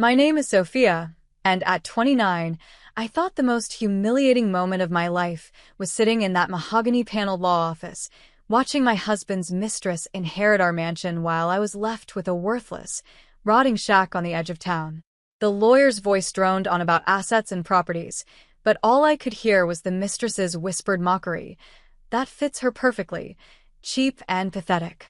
My name is Sophia, and at 29, I thought the most humiliating moment of my life was sitting in that mahogany-paneled law office, watching my husband's mistress inherit our mansion while I was left with a worthless, rotting shack on the edge of town. The lawyer's voice droned on about assets and properties, but all I could hear was the mistress's whispered mockery. That fits her perfectly, cheap and pathetic.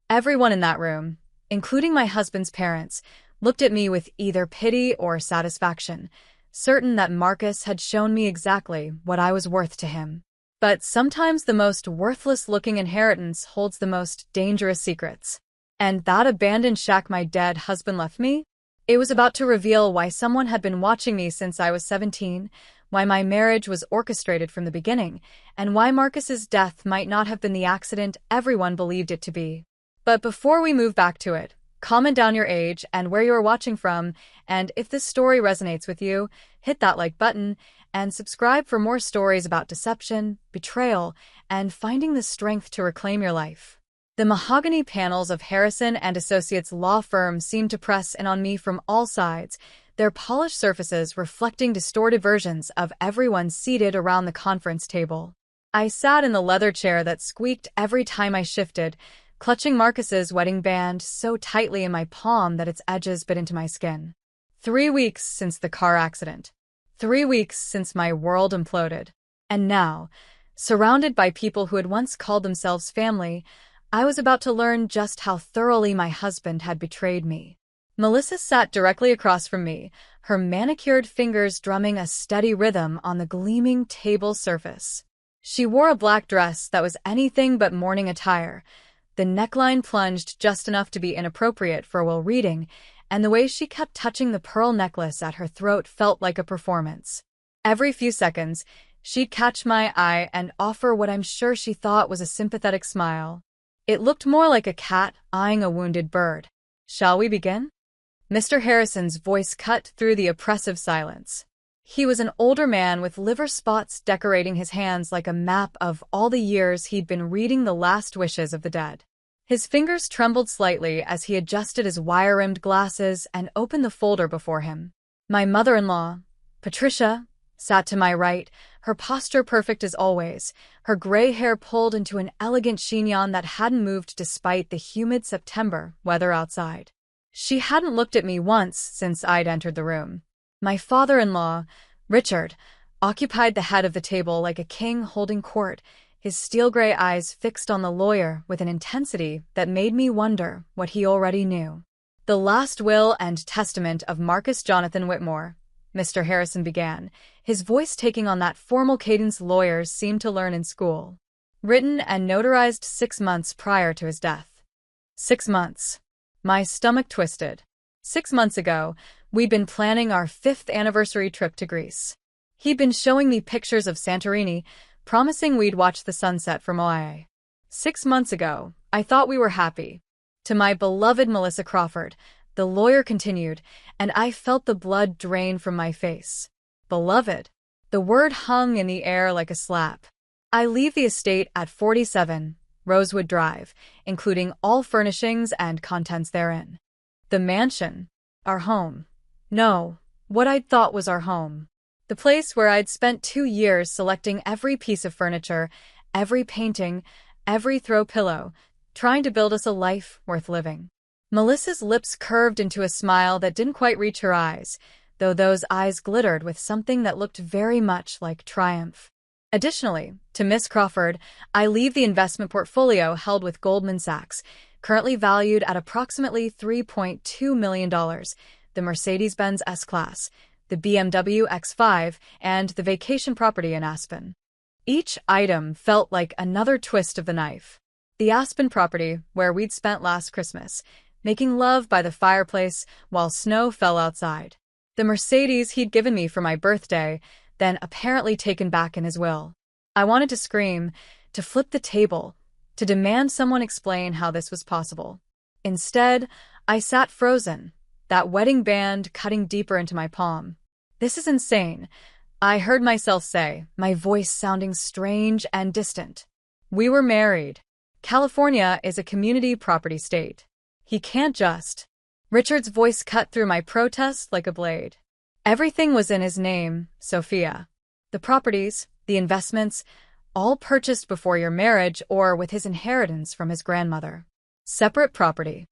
Everyone in that room, including my husband's parents, looked at me with either pity or satisfaction, certain that Marcus had shown me exactly what I was worth to him. But sometimes the most worthless-looking inheritance holds the most dangerous secrets. And that abandoned shack my dead husband left me? It was about to reveal why someone had been watching me since I was 17, why my marriage was orchestrated from the beginning, and why Marcus's death might not have been the accident everyone believed it to be. But before we move back to it, comment down your age and where you are watching from, and if this story resonates with you, hit that like button and subscribe for more stories about deception, betrayal, and finding the strength to reclaim your life. The mahogany panels of Harrison and Associates law firm seemed to press in on me from all sides, their polished surfaces reflecting distorted versions of everyone seated around the conference table. I sat in the leather chair that squeaked every time I shifted, clutching Marcus's wedding band so tightly in my palm that its edges bit into my skin. 3 weeks since the car accident. 3 weeks since my world imploded. And now, surrounded by people who had once called themselves family, I was about to learn just how thoroughly my husband had betrayed me. Melissa sat directly across from me, her manicured fingers drumming a steady rhythm on the gleaming table surface. She wore a black dress that was anything but morning attire. The neckline plunged just enough to be inappropriate for while reading, and the way she kept touching the pearl necklace at her throat felt like a performance. Every few seconds, she'd catch my eye and offer what I'm sure she thought was a sympathetic smile. It looked more like a cat eyeing a wounded bird. "Shall we begin?" Mr. Harrison's voice cut through the oppressive silence. He was an older man with liver spots decorating his hands like a map of all the years he'd been reading the last wishes of the dead. His fingers trembled slightly as he adjusted his wire-rimmed glasses and opened the folder before him. My mother-in-law, Patricia, sat to my right, her posture perfect as always, her gray hair pulled into an elegant chignon that hadn't moved despite the humid September weather outside. She hadn't looked at me once since I'd entered the room. My father-in-law, Richard, occupied the head of the table like a king holding court, his steel-gray eyes fixed on the lawyer with an intensity that made me wonder what he already knew. "The last will and testament of Marcus Jonathan Whitmore," Mr. Harrison began, his voice taking on that formal cadence lawyers seemed to learn in school. "Written and notarized 6 months prior to his death." 6 months. My stomach twisted. 6 months ago, we'd been planning our 5th anniversary trip to Greece. He'd been showing me pictures of Santorini, promising we'd watch the sunset from Oahu. 6 months ago, I thought we were happy. To my beloved Melissa Crawford, the lawyer continued, and I felt the blood drain from my face. Beloved. The word hung in the air like a slap. I leave the estate at 47 Rosewood Drive, including all furnishings and contents therein. The mansion. Our home. No, what I'd thought was our home. The place where I'd spent 2 years selecting every piece of furniture, every painting, every throw pillow, trying to build us a life worth living. Melissa's lips curved into a smile that didn't quite reach her eyes, though those eyes glittered with something that looked very much like triumph. Additionally, to Miss Crawford, I leave the investment portfolio held with Goldman Sachs, currently valued at approximately $3.2 million, the Mercedes-Benz S-Class, the BMW X5, and the vacation property in Aspen. Each item felt like another twist of the knife. The Aspen property, where we'd spent last Christmas, making love by the fireplace while snow fell outside. The Mercedes he'd given me for my birthday, then apparently taken back in his will. I wanted to scream, to flip the table, to demand someone explain how this was possible. Instead, I sat frozen, that wedding band cutting deeper into my palm. "This is insane," I heard myself say, my voice sounding strange and distant. "We were married. California is a community property state. He can't just..." Richard's voice cut through my protest like a blade. Everything was in his name, Sophia. The properties, the investments, all purchased before your marriage or with his inheritance from his grandmother. Separate property.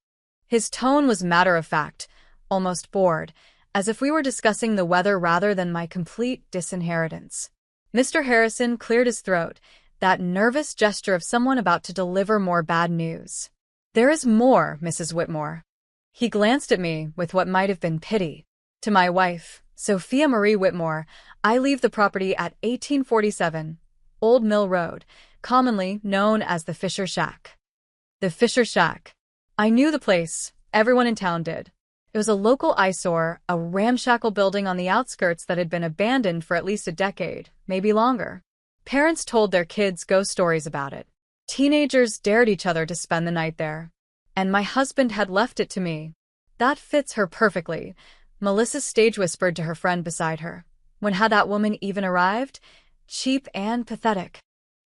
His tone was matter-of-fact, almost bored, as if we were discussing the weather rather than my complete disinheritance. Mr. Harrison cleared his throat, that nervous gesture of someone about to deliver more bad news. "There is more, Mrs. Whitmore." He glanced at me with what might have been pity. "To my wife, Sophia Marie Whitmore, I leave the property at 1847, Old Mill Road, commonly known as the Fisher Shack." The Fisher Shack. I knew the place. Everyone in town did. It was a local eyesore, a ramshackle building on the outskirts that had been abandoned for at least a decade, maybe longer. Parents told their kids ghost stories about it. Teenagers dared each other to spend the night there. And my husband had left it to me. "That fits her perfectly," Melissa stage whispered to her friend beside her. When had that woman even arrived? Cheap and pathetic.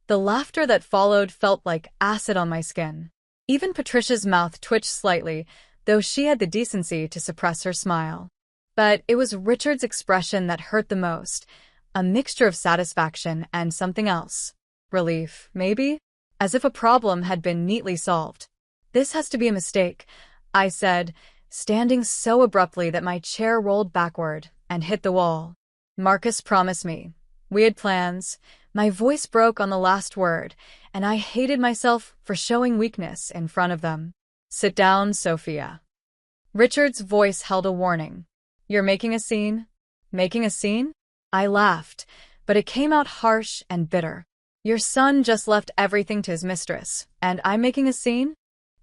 The laughter that followed felt like acid on my skin. Even Patricia's mouth twitched slightly, though she had the decency to suppress her smile. But it was Richard's expression that hurt the most, a mixture of satisfaction and something else. Relief, maybe? As if a problem had been neatly solved. "This has to be a mistake," I said, standing so abruptly that my chair rolled backward and hit the wall. "Marcus promised me. We had plans." My voice broke on the last word, and I hated myself for showing weakness in front of them. "Sit down, Sophia." Richard's voice held a warning. "You're making a scene?" "Making a scene?" I laughed, but it came out harsh and bitter. "Your son just left everything to his mistress, and I'm making a scene?"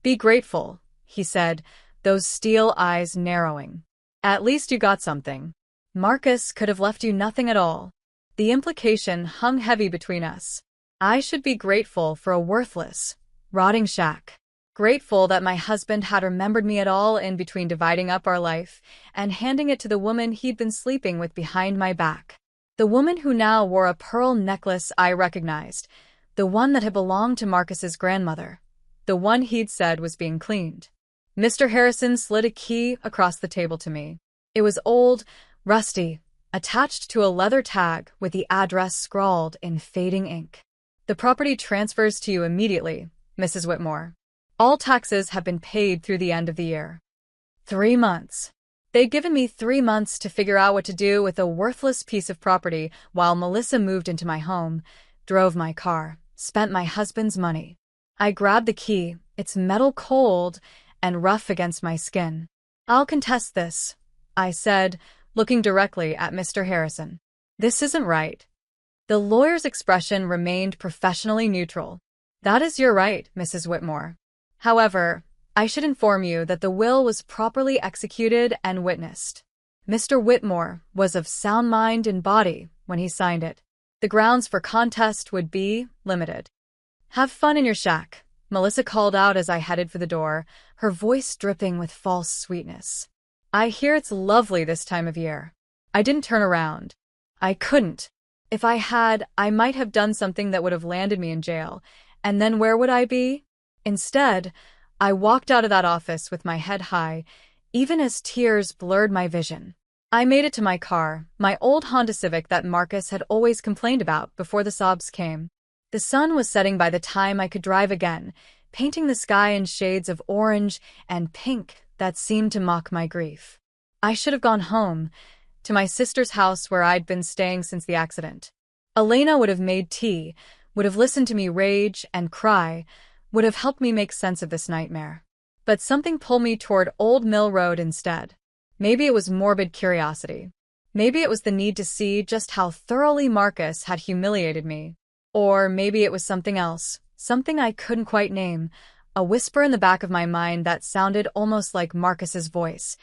"Be grateful," he said, those steel eyes narrowing. "At least you got something. Marcus could have left you nothing at all." The implication hung heavy between us. I should be grateful for a worthless, rotting shack. Grateful that my husband had remembered me at all in between dividing up our life and handing it to the woman he'd been sleeping with behind my back. The woman who now wore a pearl necklace I recognized, the one that had belonged to Marcus's grandmother, the one he'd said was being cleaned. Mr. Harrison slid a key across the table to me. It was old, rusty, attached to a leather tag with the address scrawled in fading ink. "The property transfers to you immediately, Mrs. Whitmore. All taxes have been paid through the end of the year." 3 months. They'd given me 3 months to figure out what to do with a worthless piece of property while Melissa moved into my home, drove my car, spent my husband's money. I grabbed the key, its metal cold and rough against my skin. "I'll contest this," I said, looking directly at Mr. Harrison. "This isn't right." The lawyer's expression remained professionally neutral. "That is your right, Mrs. Whitmore. However, I should inform you that the will was properly executed and witnessed. Mr. Whitmore was of sound mind and body when he signed it. The grounds for contest would be limited." "Have fun in your shack," Melissa called out as I headed for the door, her voice dripping with false sweetness. "I hear it's lovely this time of year." I didn't turn around. I couldn't. If I had, I might have done something that would have landed me in jail, and then where would I be? Instead, I walked out of that office with my head high, even as tears blurred my vision. I made it to my car, my old Honda Civic that Marcus had always complained about before the sobs came. The sun was setting by the time I could drive again, painting the sky in shades of orange and pink that seemed to mock my grief. I should have gone home, to my sister's house where I'd been staying since the accident. Elena would have made tea, would have listened to me rage and cry, would have helped me make sense of this nightmare. But something pulled me toward Old Mill Road instead. Maybe it was morbid curiosity. Maybe it was the need to see just how thoroughly Marcus had humiliated me. Or maybe it was something else, something I couldn't quite name, a whisper in the back of my mind that sounded almost like Marcus's voice.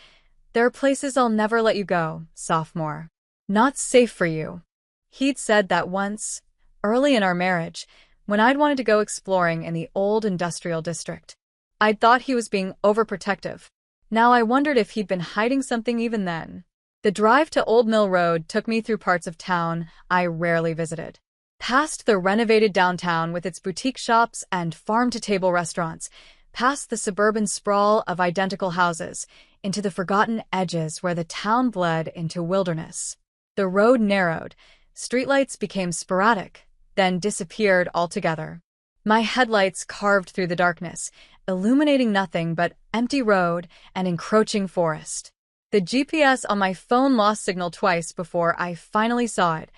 "There are places I'll never let you go, sophomore. Not safe for you." He'd said that once, early in our marriage, when I'd wanted to go exploring in the old industrial district. I'd thought he was being overprotective. Now I wondered if he'd been hiding something even then. The drive to Old Mill Road took me through parts of town I rarely visited. Past the renovated downtown with its boutique shops and farm-to-table restaurants, past the suburban sprawl of identical houses, into the forgotten edges where the town bled into wilderness. The road narrowed, streetlights became sporadic, then disappeared altogether. My headlights carved through the darkness, illuminating nothing but empty road and encroaching forest. The GPS on my phone lost signal twice before I finally saw it.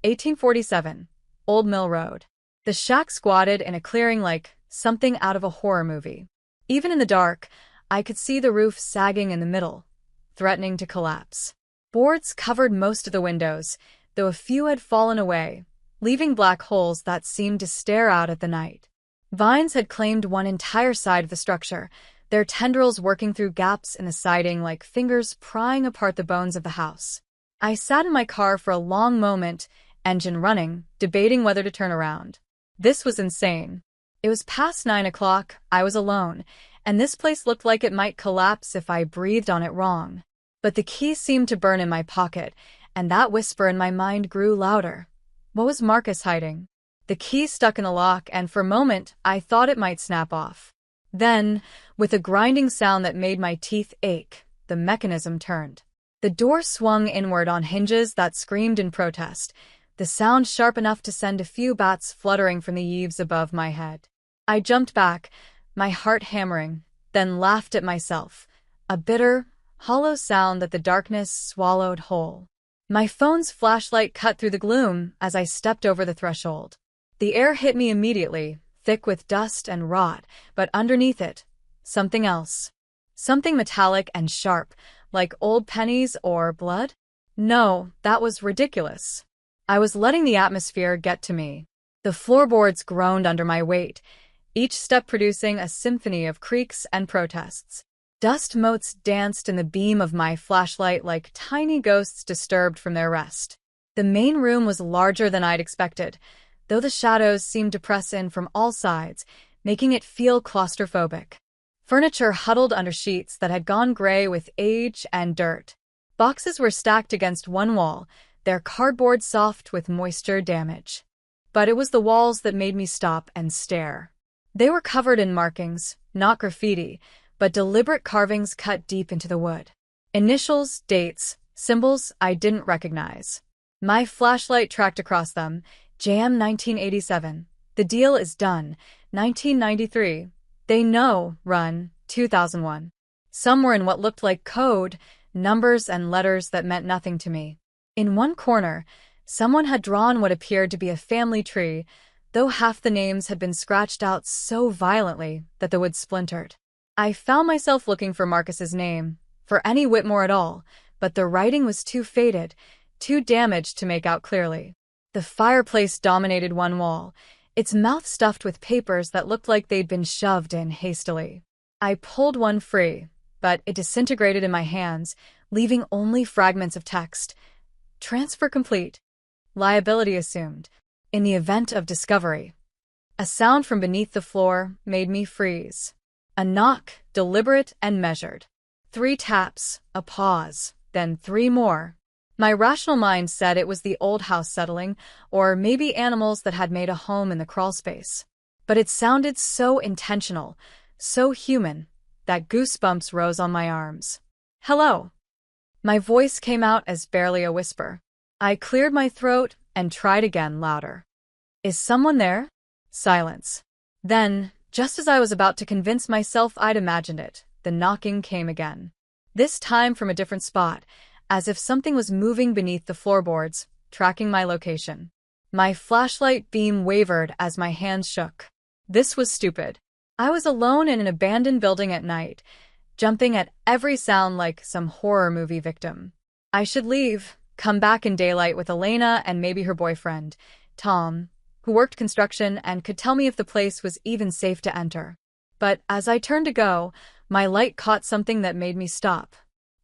1847, Old Mill Road. The shack squatted in a clearing like something out of a horror movie. Even in the dark, I could see the roof sagging in the middle, threatening to collapse. Boards covered most of the windows, though a few had fallen away, leaving black holes that seemed to stare out at the night. Vines had claimed one entire side of the structure, their tendrils working through gaps in the siding like fingers prying apart the bones of the house. I sat in my car for a long moment, engine running, debating whether to turn around. This was insane. It was past 9 o'clock, I was alone, and this place looked like it might collapse if I breathed on it wrong. But the key seemed to burn in my pocket, and that whisper in my mind grew louder. What was Marcus hiding? The key stuck in the lock, and for a moment, I thought it might snap off. Then, with a grinding sound that made my teeth ache, the mechanism turned. The door swung inward on hinges that screamed in protest, the sound sharp enough to send a few bats fluttering from the eaves above my head. I jumped back, my heart hammering, then laughed at myself, a bitter, hollow sound that the darkness swallowed whole. My phone's flashlight cut through the gloom as I stepped over the threshold. The air hit me immediately, thick with dust and rot, but underneath it, something else. Something metallic and sharp, like old pennies or blood? No, that was ridiculous. I was letting the atmosphere get to me. The floorboards groaned under my weight, each step producing a symphony of creaks and protests. Dust motes danced in the beam of my flashlight like tiny ghosts disturbed from their rest. The main room was larger than I'd expected, though the shadows seemed to press in from all sides, making it feel claustrophobic. Furniture huddled under sheets that had gone gray with age and dirt. Boxes were stacked against one wall, their cardboard soft with moisture damage. But it was the walls that made me stop and stare. They were covered in markings, not graffiti, but deliberate carvings cut deep into the wood. Initials, dates, symbols I didn't recognize. My flashlight tracked across them. Jam 1987. The deal is done. 1993. They know. Run. 2001. Some were in what looked like code, numbers and letters that meant nothing to me. In one corner, someone had drawn what appeared to be a family tree, though half the names had been scratched out so violently that the wood splintered. I found myself looking for Marcus's name, for any Whitmore at all, but the writing was too faded, too damaged to make out clearly. The fireplace dominated one wall, its mouth stuffed with papers that looked like they'd been shoved in hastily. I pulled one free, but it disintegrated in my hands, leaving only fragments of text. Transfer complete. Liability assumed. In the event of discovery. A sound from beneath the floor made me freeze. A knock, deliberate and measured. 3 taps, a pause, then 3 more. My rational mind said it was the old house settling, or maybe animals that had made a home in the crawlspace. But it sounded so intentional, so human, that goosebumps rose on my arms. Hello. My voice came out as barely a whisper. I cleared my throat and tried again louder. Is someone there? Silence. Then, just as I was about to convince myself I'd imagined it, the knocking came again. This time from a different spot, as if something was moving beneath the floorboards, tracking my location. My flashlight beam wavered as my hands shook. This was stupid. I was alone in an abandoned building at night, jumping at every sound like some horror movie victim. I should leave, come back in daylight with Elena and maybe her boyfriend, Tom, who worked construction and could tell me if the place was even safe to enter. But as I turned to go, my light caught something that made me stop.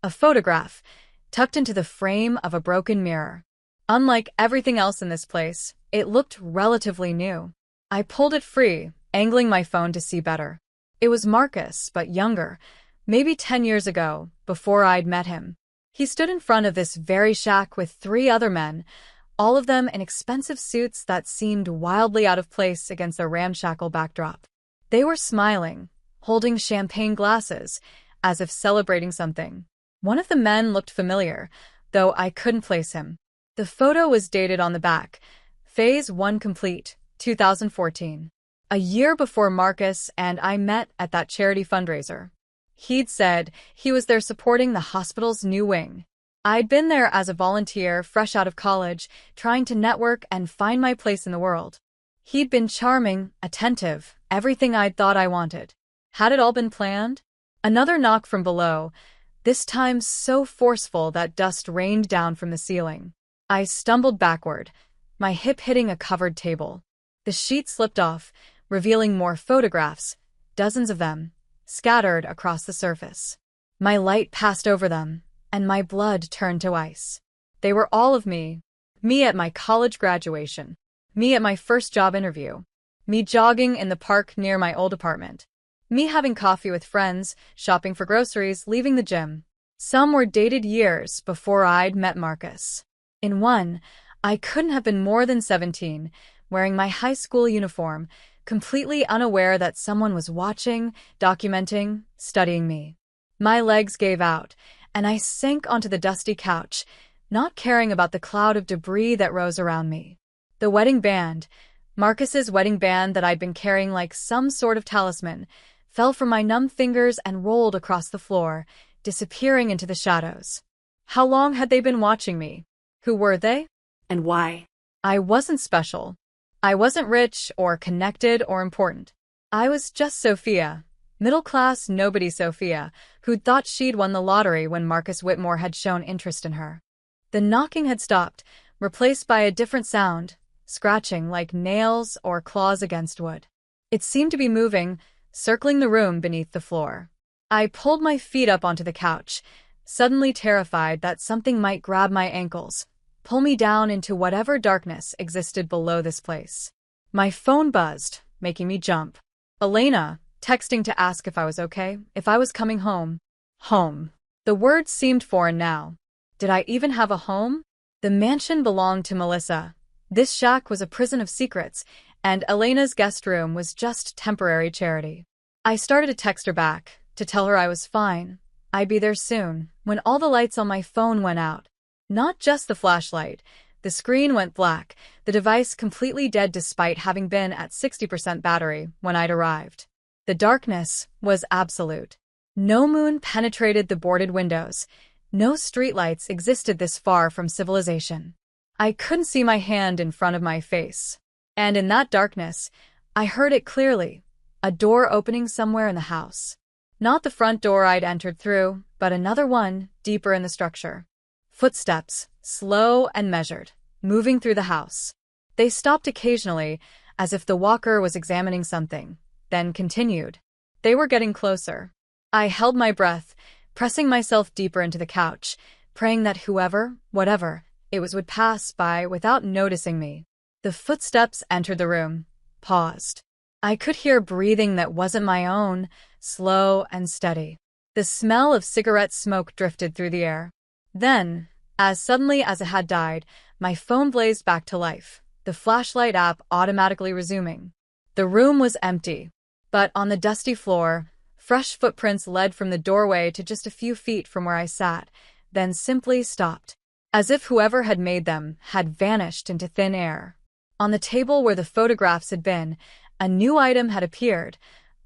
A photograph, tucked into the frame of a broken mirror. Unlike everything else in this place, it looked relatively new. I pulled it free, angling my phone to see better. It was Marcus, but younger, maybe 10 years ago, before I'd met him. He stood in front of this very shack with 3 other men, all of them in expensive suits that seemed wildly out of place against the ramshackle backdrop. They were smiling, holding champagne glasses, as if celebrating something. One of the men looked familiar, though I couldn't place him. The photo was dated on the back. Phase 1 complete, 2014. A year before Marcus and I met at that charity fundraiser. He'd said he was there supporting the hospital's new wing. I'd been there as a volunteer, fresh out of college, trying to network and find my place in the world. He'd been charming, attentive, everything I'd thought I wanted. Had it all been planned? Another knock from below, this time so forceful that dust rained down from the ceiling. I stumbled backward, my hip hitting a covered table. The sheet slipped off, revealing more photographs, dozens of them, scattered across the surface. My light passed over them, and my blood turned to ice. They were all of me. Me at my college graduation. Me at my first job interview. Me jogging in the park near my old apartment. Me having coffee with friends, shopping for groceries, leaving the gym. Some were dated years before I'd met Marcus. In one, I couldn't have been more than 17, wearing my high school uniform, completely unaware that someone was watching, documenting, studying me. My legs gave out, and I sank onto the dusty couch, not caring about the cloud of debris that rose around me. The wedding band, Marcus's wedding band that I'd been carrying like some sort of talisman, fell from my numb fingers and rolled across the floor, disappearing into the shadows. How long had they been watching me? Who were they? And why? I wasn't special. I wasn't rich or connected or important. I was just Sophia, middle-class nobody Sophia, who'd thought she'd won the lottery when Marcus Whitmore had shown interest in her. The knocking had stopped, replaced by a different sound, scratching like nails or claws against wood. It seemed to be moving, circling the room beneath the floor. I pulled my feet up onto the couch, suddenly terrified that something might grab my ankles, pull me down into whatever darkness existed below this place. My phone buzzed, making me jump. Elena, texting to ask if I was okay, if I was coming home. Home. The word seemed foreign now. Did I even have a home? The mansion belonged to Melissa. This shack was a prison of secrets, and Elena's guest room was just temporary charity. I started to text her back, to tell her I was fine. I'd be there soon, when all the lights on my phone went out. Not just the flashlight. The screen went black, the device completely dead despite having been at 60% battery when I'd arrived. The darkness was absolute. No moon penetrated the boarded windows. No streetlights existed this far from civilization. I couldn't see my hand in front of my face. And in that darkness, I heard it clearly. A door opening somewhere in the house. Not the front door I'd entered through, but another one, deeper in the structure. Footsteps, slow and measured, moving through the house. They stopped occasionally, as if the walker was examining something, then continued. They were getting closer. I held my breath, pressing myself deeper into the couch, praying that whoever, whatever, it was would pass by without noticing me. The footsteps entered the room, paused. I could hear breathing that wasn't my own, slow and steady. The smell of cigarette smoke drifted through the air. Then, as suddenly as it had died, my phone blazed back to life, the flashlight app automatically resuming. The room was empty, but on the dusty floor, fresh footprints led from the doorway to just a few feet from where I sat, then simply stopped, as if whoever had made them had vanished into thin air. On the table where the photographs had been, a new item had appeared,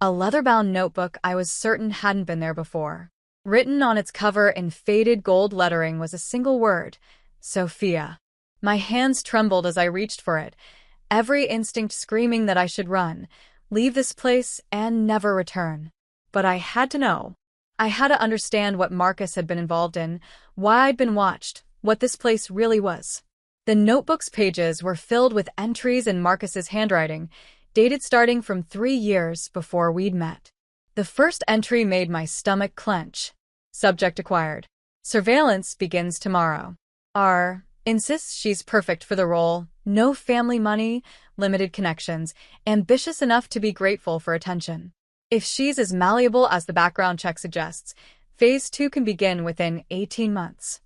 a leather-bound notebook I was certain hadn't been there before. Written on its cover in faded gold lettering was a single word, Sophia. My hands trembled as I reached for it, every instinct screaming that I should run, leave this place and never return. But I had to know. I had to understand what Marcus had been involved in, why I'd been watched, what this place really was. The notebook's pages were filled with entries in Marcus's handwriting, dated starting from 3 years before we'd met. The first entry made my stomach clench. Subject acquired. Surveillance begins tomorrow. R. Insists she's perfect for the role, no family money, limited connections, ambitious enough to be grateful for attention. If she's as malleable as the background check suggests, Phase 2 can begin within 18 months.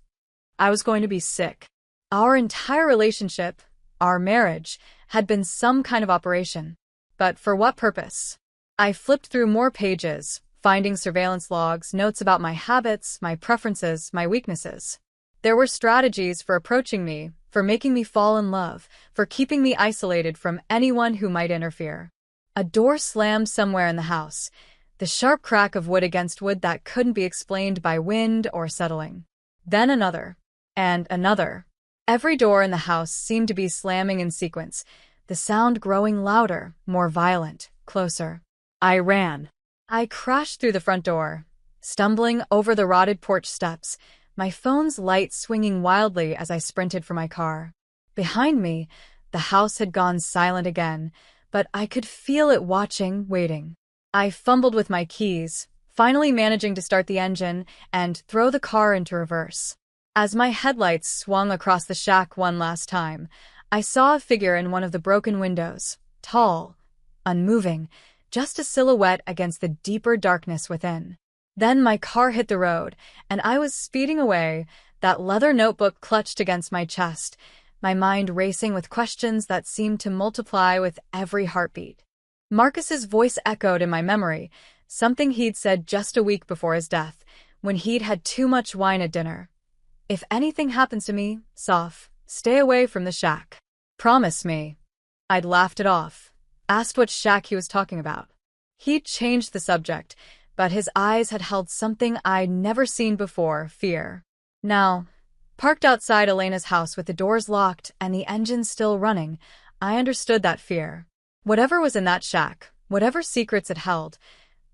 I was going to be sick. Our entire relationship, our marriage, had been some kind of operation. But for what purpose? I flipped through more pages, finding surveillance logs, notes about my habits, my preferences, my weaknesses. There were strategies for approaching me, for making me fall in love, for keeping me isolated from anyone who might interfere. A door slammed somewhere in the house, the sharp crack of wood against wood that couldn't be explained by wind or settling. Then another. And another. Every door in the house seemed to be slamming in sequence, the sound growing louder, more violent, closer. I ran. I crashed through the front door, stumbling over the rotted porch steps, my phone's light swinging wildly as I sprinted for my car. Behind me, the house had gone silent again, but I could feel it watching, waiting. I fumbled with my keys, finally managing to start the engine and throw the car into reverse. As my headlights swung across the shack one last time, I saw a figure in one of the broken windows, tall, unmoving, just a silhouette against the deeper darkness within. Then my car hit the road, and I was speeding away, that leather notebook clutched against my chest, my mind racing with questions that seemed to multiply with every heartbeat. Marcus's voice echoed in my memory, something he'd said just a week before his death, when he'd had too much wine at dinner. If anything happens to me, Soph, stay away from the shack. Promise me. I'd laughed it off, asked what shack he was talking about. He'd changed the subject, but his eyes had held something I'd never seen before, fear. Now, parked outside Elena's house with the doors locked and the engine still running, I understood that fear. Whatever was in that shack, whatever secrets it held,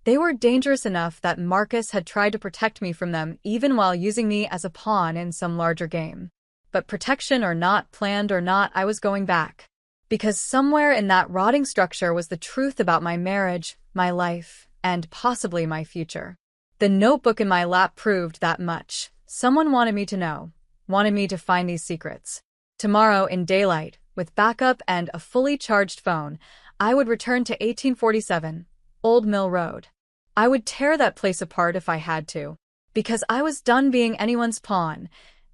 they were dangerous enough that Marcus had tried to protect me from them even while using me as a pawn in some larger game. But protection or not, planned or not, I was going back. Because somewhere in that rotting structure was the truth about my marriage, my life, and possibly my future. The notebook in my lap proved that much. Someone wanted me to know, wanted me to find these secrets. Tomorrow, in daylight, with backup and a fully charged phone, I would return to 1847, Old Mill Road. I would tear that place apart if I had to, because I was done being anyone's pawn,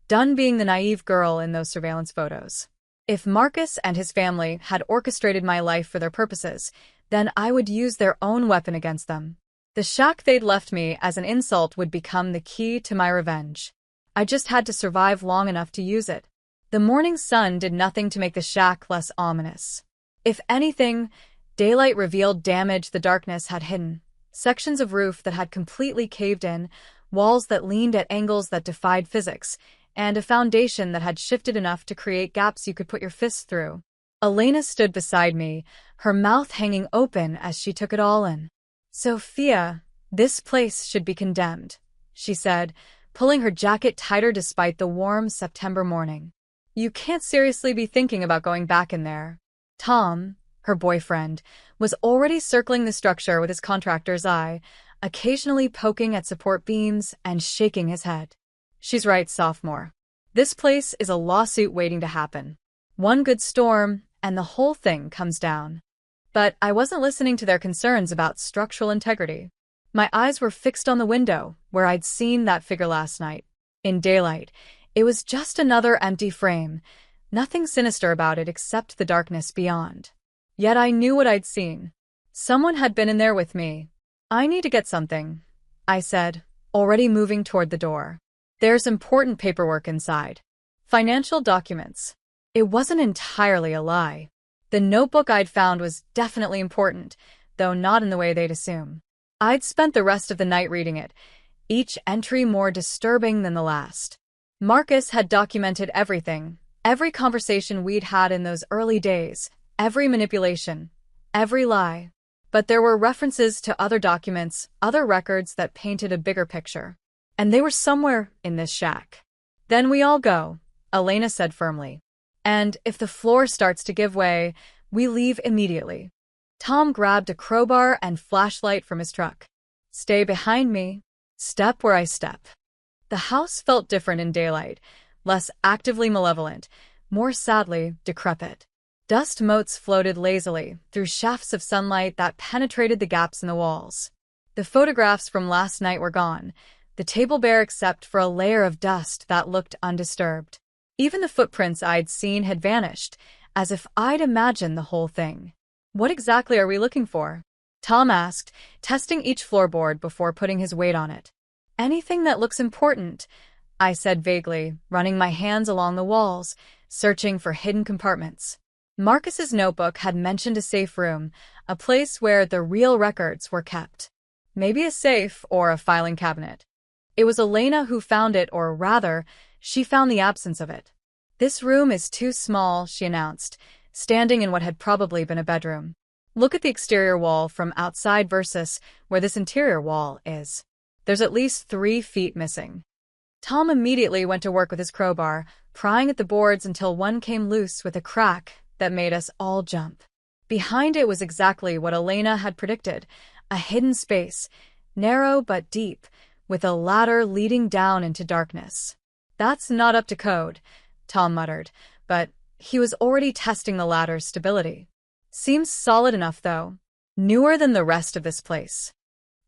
done being the naive girl in those surveillance photos. If Marcus and his family had orchestrated my life for their purposes, then I would use their own weapon against them. The shack they'd left me as an insult would become the key to my revenge. I just had to survive long enough to use it. The morning sun did nothing to make the shack less ominous. If anything, daylight revealed damage the darkness had hidden. Sections of roof that had completely caved in, walls that leaned at angles that defied physics, and a foundation that had shifted enough to create gaps you could put your fists through. Elena stood beside me, her mouth hanging open as she took it all in. "Sophia, this place should be condemned," she said, pulling her jacket tighter despite the warm September morning. "You can't seriously be thinking about going back in there." Tom, her boyfriend, was already circling the structure with his contractor's eye, occasionally poking at support beams and shaking his head. "She's right, sophomore. This place is a lawsuit waiting to happen. One good storm, and the whole thing comes down." But I wasn't listening to their concerns about structural integrity. My eyes were fixed on the window, where I'd seen that figure last night. In daylight, it was just another empty frame, nothing sinister about it except the darkness beyond. Yet I knew what I'd seen. Someone had been in there with me. "I need to get something," I said, already moving toward the door. "There's important paperwork inside. Financial documents." It wasn't entirely a lie. The notebook I'd found was definitely important, though not in the way they'd assume. I'd spent the rest of the night reading it, each entry more disturbing than the last. Marcus had documented everything, every conversation we'd had in those early days, every manipulation, every lie. But there were references to other documents, other records that painted a bigger picture. And they were somewhere in this shack. "Then we all go," Elena said firmly. "And if the floor starts to give way, we leave immediately." Tom grabbed a crowbar and flashlight from his truck. "Stay behind me. Step where I step." The house felt different in daylight, less actively malevolent, more sadly decrepit. Dust motes floated lazily through shafts of sunlight that penetrated the gaps in the walls. The photographs from last night were gone, the table bare except for a layer of dust that looked undisturbed. Even the footprints I'd seen had vanished, as if I'd imagined the whole thing. "What exactly are we looking for?" Tom asked, testing each floorboard before putting his weight on it. Anything that looks important, I said vaguely, running my hands along the walls, searching for hidden compartments. Marcus's notebook had mentioned a safe room, a place where the real records were kept. Maybe a safe or a filing cabinet. It was Elena who found it, or rather, she found the absence of it. This room is too small, she announced, standing in what had probably been a bedroom. Look at the exterior wall from outside versus where this interior wall is. There's at least 3 feet missing. Tom immediately went to work with his crowbar, prying at the boards until one came loose with a crack that made us all jump. Behind it was exactly what Elena had predicted, a hidden space, narrow but deep, with a ladder leading down into darkness. That's not up to code, Tom muttered, but he was already testing the ladder's stability. Seems solid enough, though. Newer than the rest of this place.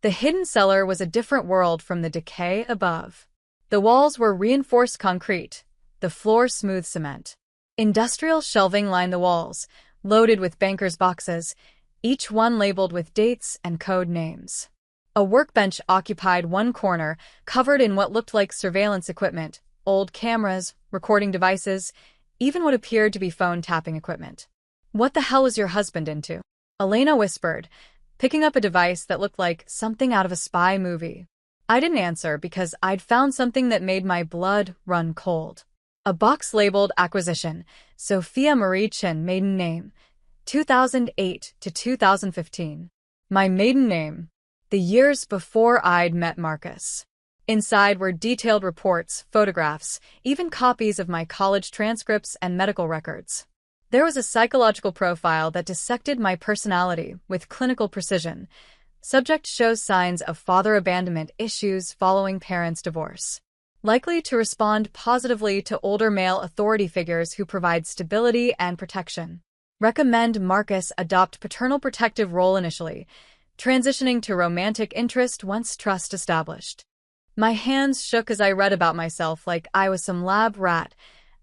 The hidden cellar was a different world from the decay above. The walls were reinforced concrete, the floor smooth cement. Industrial shelving lined the walls, loaded with bankers' boxes, each one labeled with dates and code names. A workbench occupied one corner, covered in what looked like surveillance equipment, old cameras, recording devices, even what appeared to be phone tapping equipment. What the hell was your husband into? Elena whispered, picking up a device that looked like something out of a spy movie. I didn't answer because I'd found something that made my blood run cold. A box labeled Acquisition, Sophia Marie Chin, maiden name, 2008 to 2015. My maiden name. The years before I'd met Marcus. Inside were detailed reports, photographs, even copies of my college transcripts and medical records. There was a psychological profile that dissected my personality with clinical precision. Subject shows signs of father abandonment issues following parents' divorce. Likely to respond positively to older male authority figures who provide stability and protection. Recommend Marcus adopt paternal protective role initially, transitioning to romantic interest once trust established. My hands shook as I read about myself like I was some lab rat,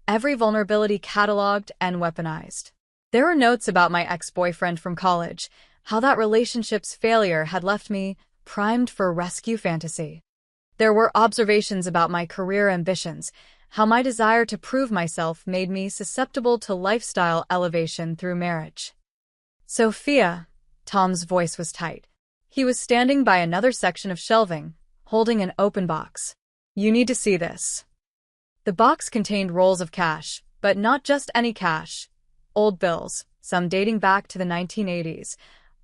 every vulnerability cataloged and weaponized. There were notes about my ex-boyfriend from college, how that relationship's failure had left me primed for rescue fantasy. There were observations about my career ambitions, how my desire to prove myself made me susceptible to lifestyle elevation through marriage. Sophia, Tom's voice was tight. He was standing by another section of shelving, holding an open box. You need to see this. The box contained rolls of cash, but not just any cash. Old bills, some dating back to the 1980s,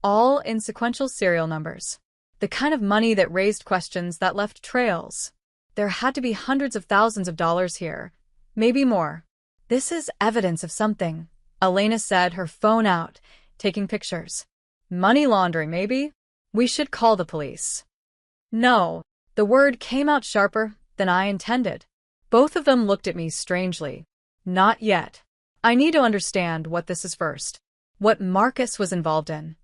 all in sequential serial numbers. The kind of money that raised questions that left trails. There had to be hundreds of thousands of dollars here, maybe more. This is evidence of something, Elena said, her phone out, taking pictures. Money laundering, maybe? We should call the police. No, the word came out sharper than I intended. Both of them looked at me strangely. Not yet. I need to understand what this is first. What Marcus was involved in.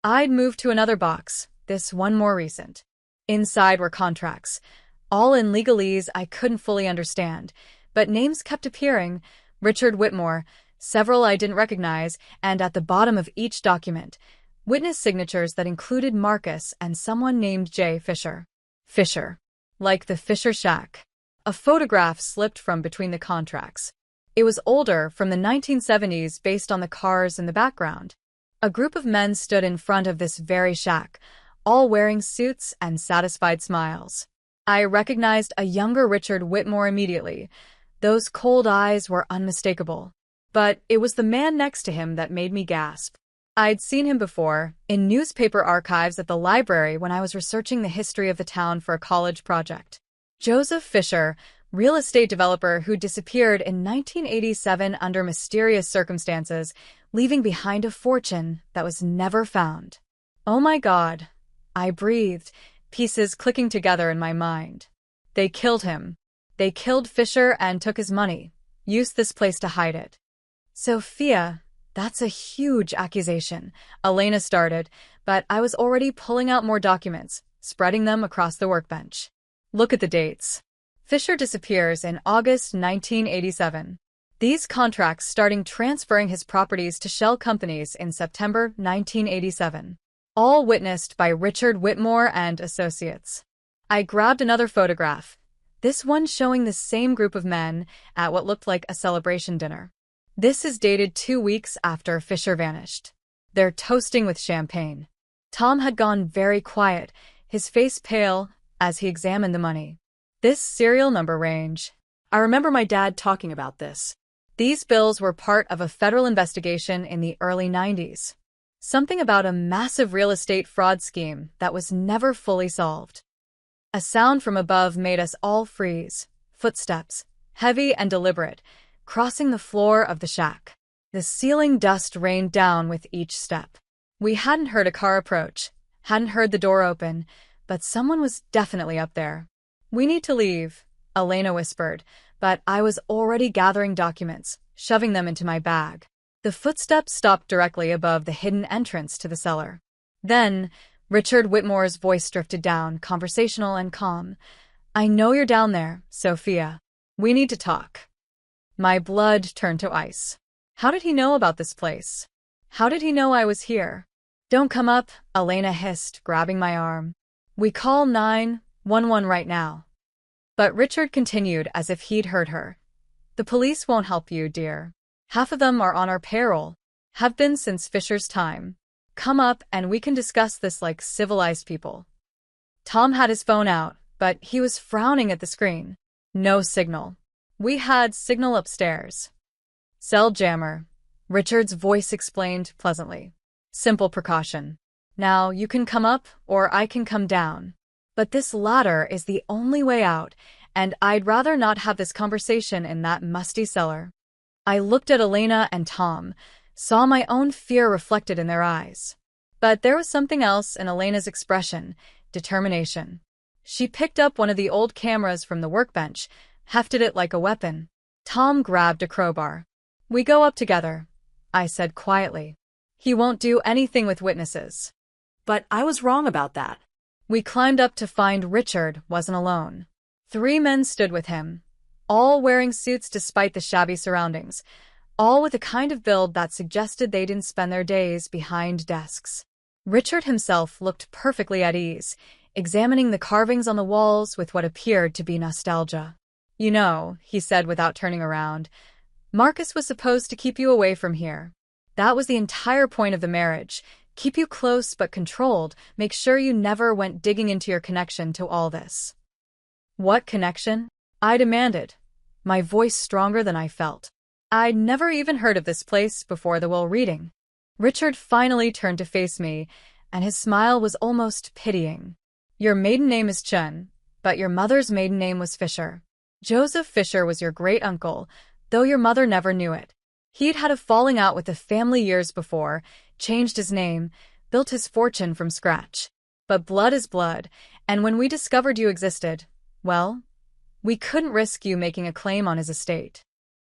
I'd moved to another box, this one more recent. Inside were contracts, all in legalese I couldn't fully understand, but names kept appearing, Richard Whitmore, several I didn't recognize, and at the bottom of each document, witness signatures that included Marcus and someone named J. Fisher. Fisher. Like the Fisher Shack. A photograph slipped from between the contracts. It was older, from the 1970s, based on the cars in the background. A group of men stood in front of this very shack, all wearing suits and satisfied smiles. I recognized a younger Richard Whitmore immediately. Those cold eyes were unmistakable. But it was the man next to him that made me gasp. I'd seen him before, in newspaper archives at the library when I was researching the history of the town for a college project. Joseph Fisher, real estate developer who disappeared in 1987 under mysterious circumstances, leaving behind a fortune that was never found. Oh my God, I breathed, pieces clicking together in my mind. They killed him. They killed Fisher and took his money, used this place to hide it. Sophia, that's a huge accusation, Elena started, but I was already pulling out more documents, spreading them across the workbench. Look at the dates. Fisher disappears in August 1987. These contracts starting transferring his properties to shell companies in September 1987. all witnessed by Richard Whitmore and Associates. I grabbed another photograph, this one showing the same group of men at what looked like a celebration dinner. This is dated 2 weeks after Fisher vanished. They're toasting with champagne. Tom had gone very quiet, his face pale, as he examined the money. This serial number range. I remember my dad talking about this. These bills were part of a federal investigation in the early 90s. Something about a massive real estate fraud scheme that was never fully solved. A sound from above made us all freeze. Footsteps, heavy and deliberate, crossing the floor of the shack. The ceiling dust rained down with each step. We hadn't heard a car approach, hadn't heard the door open, but someone was definitely up there. "We need to leave," Elena whispered, but I was already gathering documents, shoving them into my bag. The footsteps stopped directly above the hidden entrance to the cellar. Then, Richard Whitmore's voice drifted down, conversational and calm. "I know you're down there, Sophia. We need to talk." My blood turned to ice. How did he know about this place? How did he know I was here? "Don't come up," Elena hissed, grabbing my arm. "We call 911 right now." But Richard continued as if he'd heard her. "The police won't help you, dear. Half of them are on our payroll. Have been since Fisher's time. Come up and we can discuss this like civilized people." Tom had his phone out, but he was frowning at the screen. No signal. We had signal upstairs. "Cell jammer," Richard's voice explained pleasantly. "Simple precaution. Now you can come up or I can come down. But this ladder is the only way out, and I'd rather not have this conversation in that musty cellar." I looked at Elena and Tom, saw my own fear reflected in their eyes. But there was something else in Elena's expression, determination. She picked up one of the old cameras from the workbench, hefted it like a weapon. Tom grabbed a crowbar. "We go up together," I said quietly. "He won't do anything with witnesses." But I was wrong about that. We climbed up to find Richard wasn't alone. 3 men stood with him, all wearing suits despite the shabby surroundings, all with a kind of build that suggested they didn't spend their days behind desks. Richard himself looked perfectly at ease, examining the carvings on the walls with what appeared to be nostalgia. "You know," he said without turning around, "Marcus was supposed to keep you away from here. That was the entire point of the marriage. Keep you close but controlled, make sure you never went digging into your connection to all this." "What connection?" I demanded, my voice stronger than I felt. I'd never even heard of this place before the will reading. Richard finally turned to face me, and his smile was almost pitying. "Your maiden name is Chun, but your mother's maiden name was Fisher. Joseph Fisher was your great-uncle, though your mother never knew it. He'd had a falling out with the family years before, changed his name, built his fortune from scratch. But blood is blood, and when we discovered you existed, well, we couldn't risk you making a claim on his estate."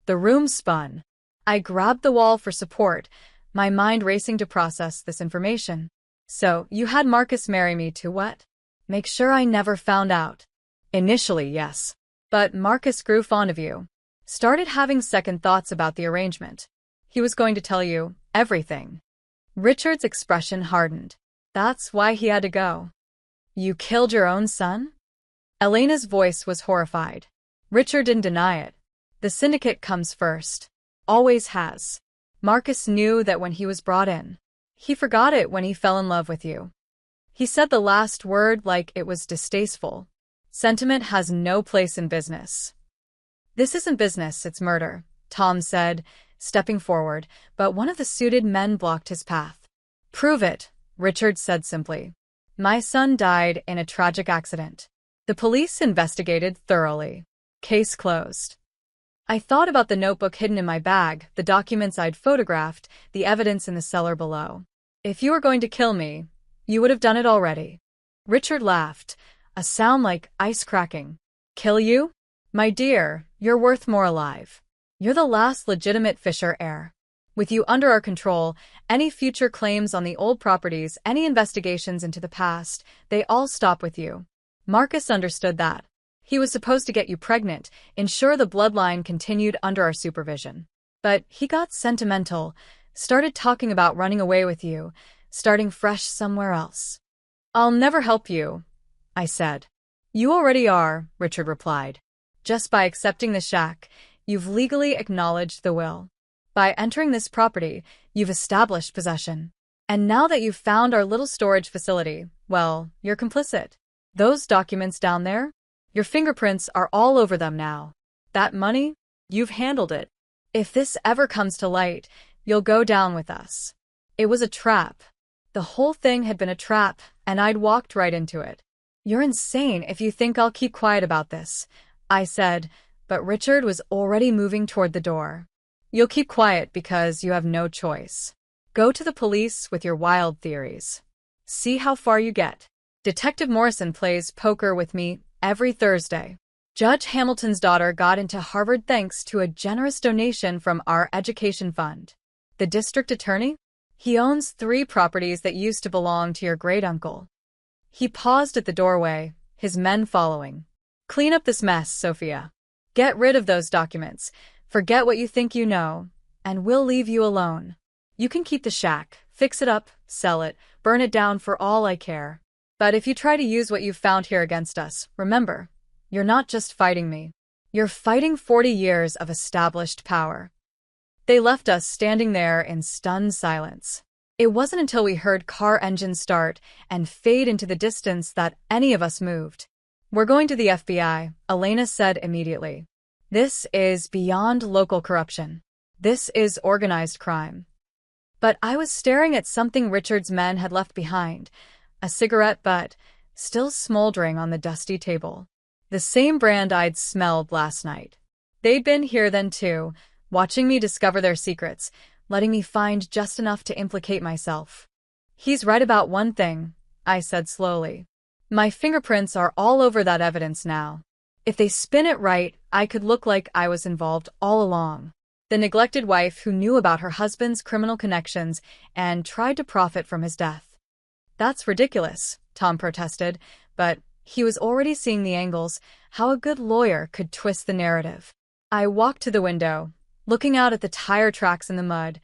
The room spun. I grabbed the wall for support, my mind racing to process this information. "So, you had Marcus marry me to what? Make sure I never found out." "Initially, yes. But Marcus grew fond of you. Started having second thoughts about the arrangement. He was going to tell you everything." Richard's expression hardened. "That's why he had to go." "You killed your own son?" Elena's voice was horrified. Richard didn't deny it. "The syndicate comes first. Always has. Marcus knew that when he was brought in. He forgot it when he fell in love with you." He said the last word like it was distasteful. "Sentiment has no place in business." "This isn't business, it's murder," Tom said, stepping forward, but one of the suited men blocked his path. "Prove it," Richard said simply. "My son died in a tragic accident. The police investigated thoroughly. Case closed." I thought about the notebook hidden in my bag, the documents I'd photographed, the evidence in the cellar below. "If you were going to kill me, you would have done it already." Richard laughed, a sound like ice cracking. "Kill you? My dear, you're worth more alive. You're the last legitimate Fisher heir. With you under our control, any future claims on the old properties, any investigations into the past, they all stop with you." Marcus understood that. He was supposed to get you pregnant, ensure the bloodline continued under our supervision. But he got sentimental, started talking about running away with you, starting fresh somewhere else. I'll never help you, I said. You already are, Richard replied. Just by accepting the shack, you've legally acknowledged the will. By entering this property, you've established possession. And now that you've found our little storage facility, well, you're complicit. Those documents down there? Your fingerprints are all over them now. That money? You've handled it. If this ever comes to light, you'll go down with us. It was a trap. The whole thing had been a trap, and I'd walked right into it. You're insane if you think I'll keep quiet about this, I said, but Richard was already moving toward the door. You'll keep quiet because you have no choice. Go to the police with your wild theories. See how far you get. Detective Morrison plays poker with me every Thursday. Judge Hamilton's daughter got into Harvard thanks to a generous donation from our education fund. The district attorney? He owns 3 properties that used to belong to your great-uncle. He paused at the doorway, his men following. Clean up this mess, Sophia. Get rid of those documents. Forget what you think you know, and we'll leave you alone. You can keep the shack, fix it up, sell it, burn it down for all I care. But if you try to use what you've found here against us, remember, you're not just fighting me. You're fighting 40 years of established power. They left us standing there in stunned silence. It wasn't until we heard car engines start and fade into the distance that any of us moved. We're going to the FBI, Elena said immediately. This is beyond local corruption. This is organized crime. But I was staring at something Richard's men had left behind, a cigarette butt, still smoldering on the dusty table. The same brand I'd smelled last night. They'd been here then too, watching me discover their secrets, letting me find just enough to implicate myself. He's right about one thing, I said slowly. My fingerprints are all over that evidence now. If they spin it right, I could look like I was involved all along. The neglected wife who knew about her husband's criminal connections and tried to profit from his death. That's ridiculous, Tom protested, but he was already seeing the angles, how a good lawyer could twist the narrative. I walked to the window, looking out at the tire tracks in the mud,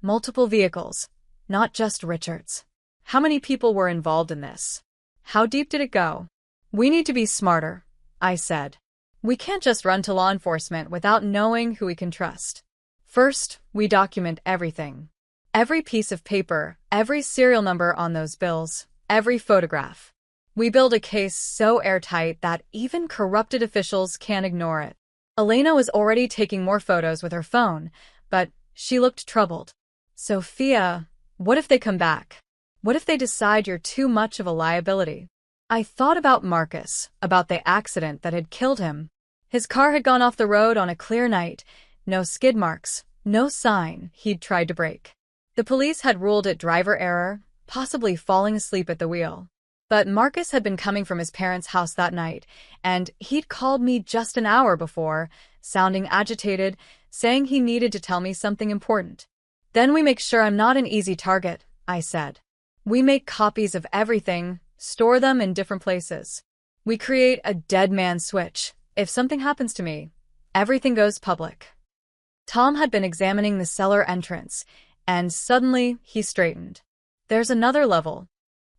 multiple vehicles, not just Richard's. How many people were involved in this? How deep did it go? We need to be smarter, I said. We can't just run to law enforcement without knowing who we can trust. First, we document everything. Every piece of paper, every serial number on those bills, every photograph. We build a case so airtight that even corrupted officials can't ignore it. Elena was already taking more photos with her phone, but she looked troubled. Sophia, what if they come back? What if they decide you're too much of a liability? I thought about Marcus, about the accident that had killed him. His car had gone off the road on a clear night, no skid marks, no sign he'd tried to brake. The police had ruled it driver error, possibly falling asleep at the wheel. But Marcus had been coming from his parents' house that night, and he'd called me just an hour before, sounding agitated, saying he needed to tell me something important. Then we make sure I'm not an easy target, I said. We make copies of everything, store them in different places. We create a dead man switch. If something happens to me, everything goes public. Tom had been examining the cellar entrance, and suddenly he straightened. There's another level.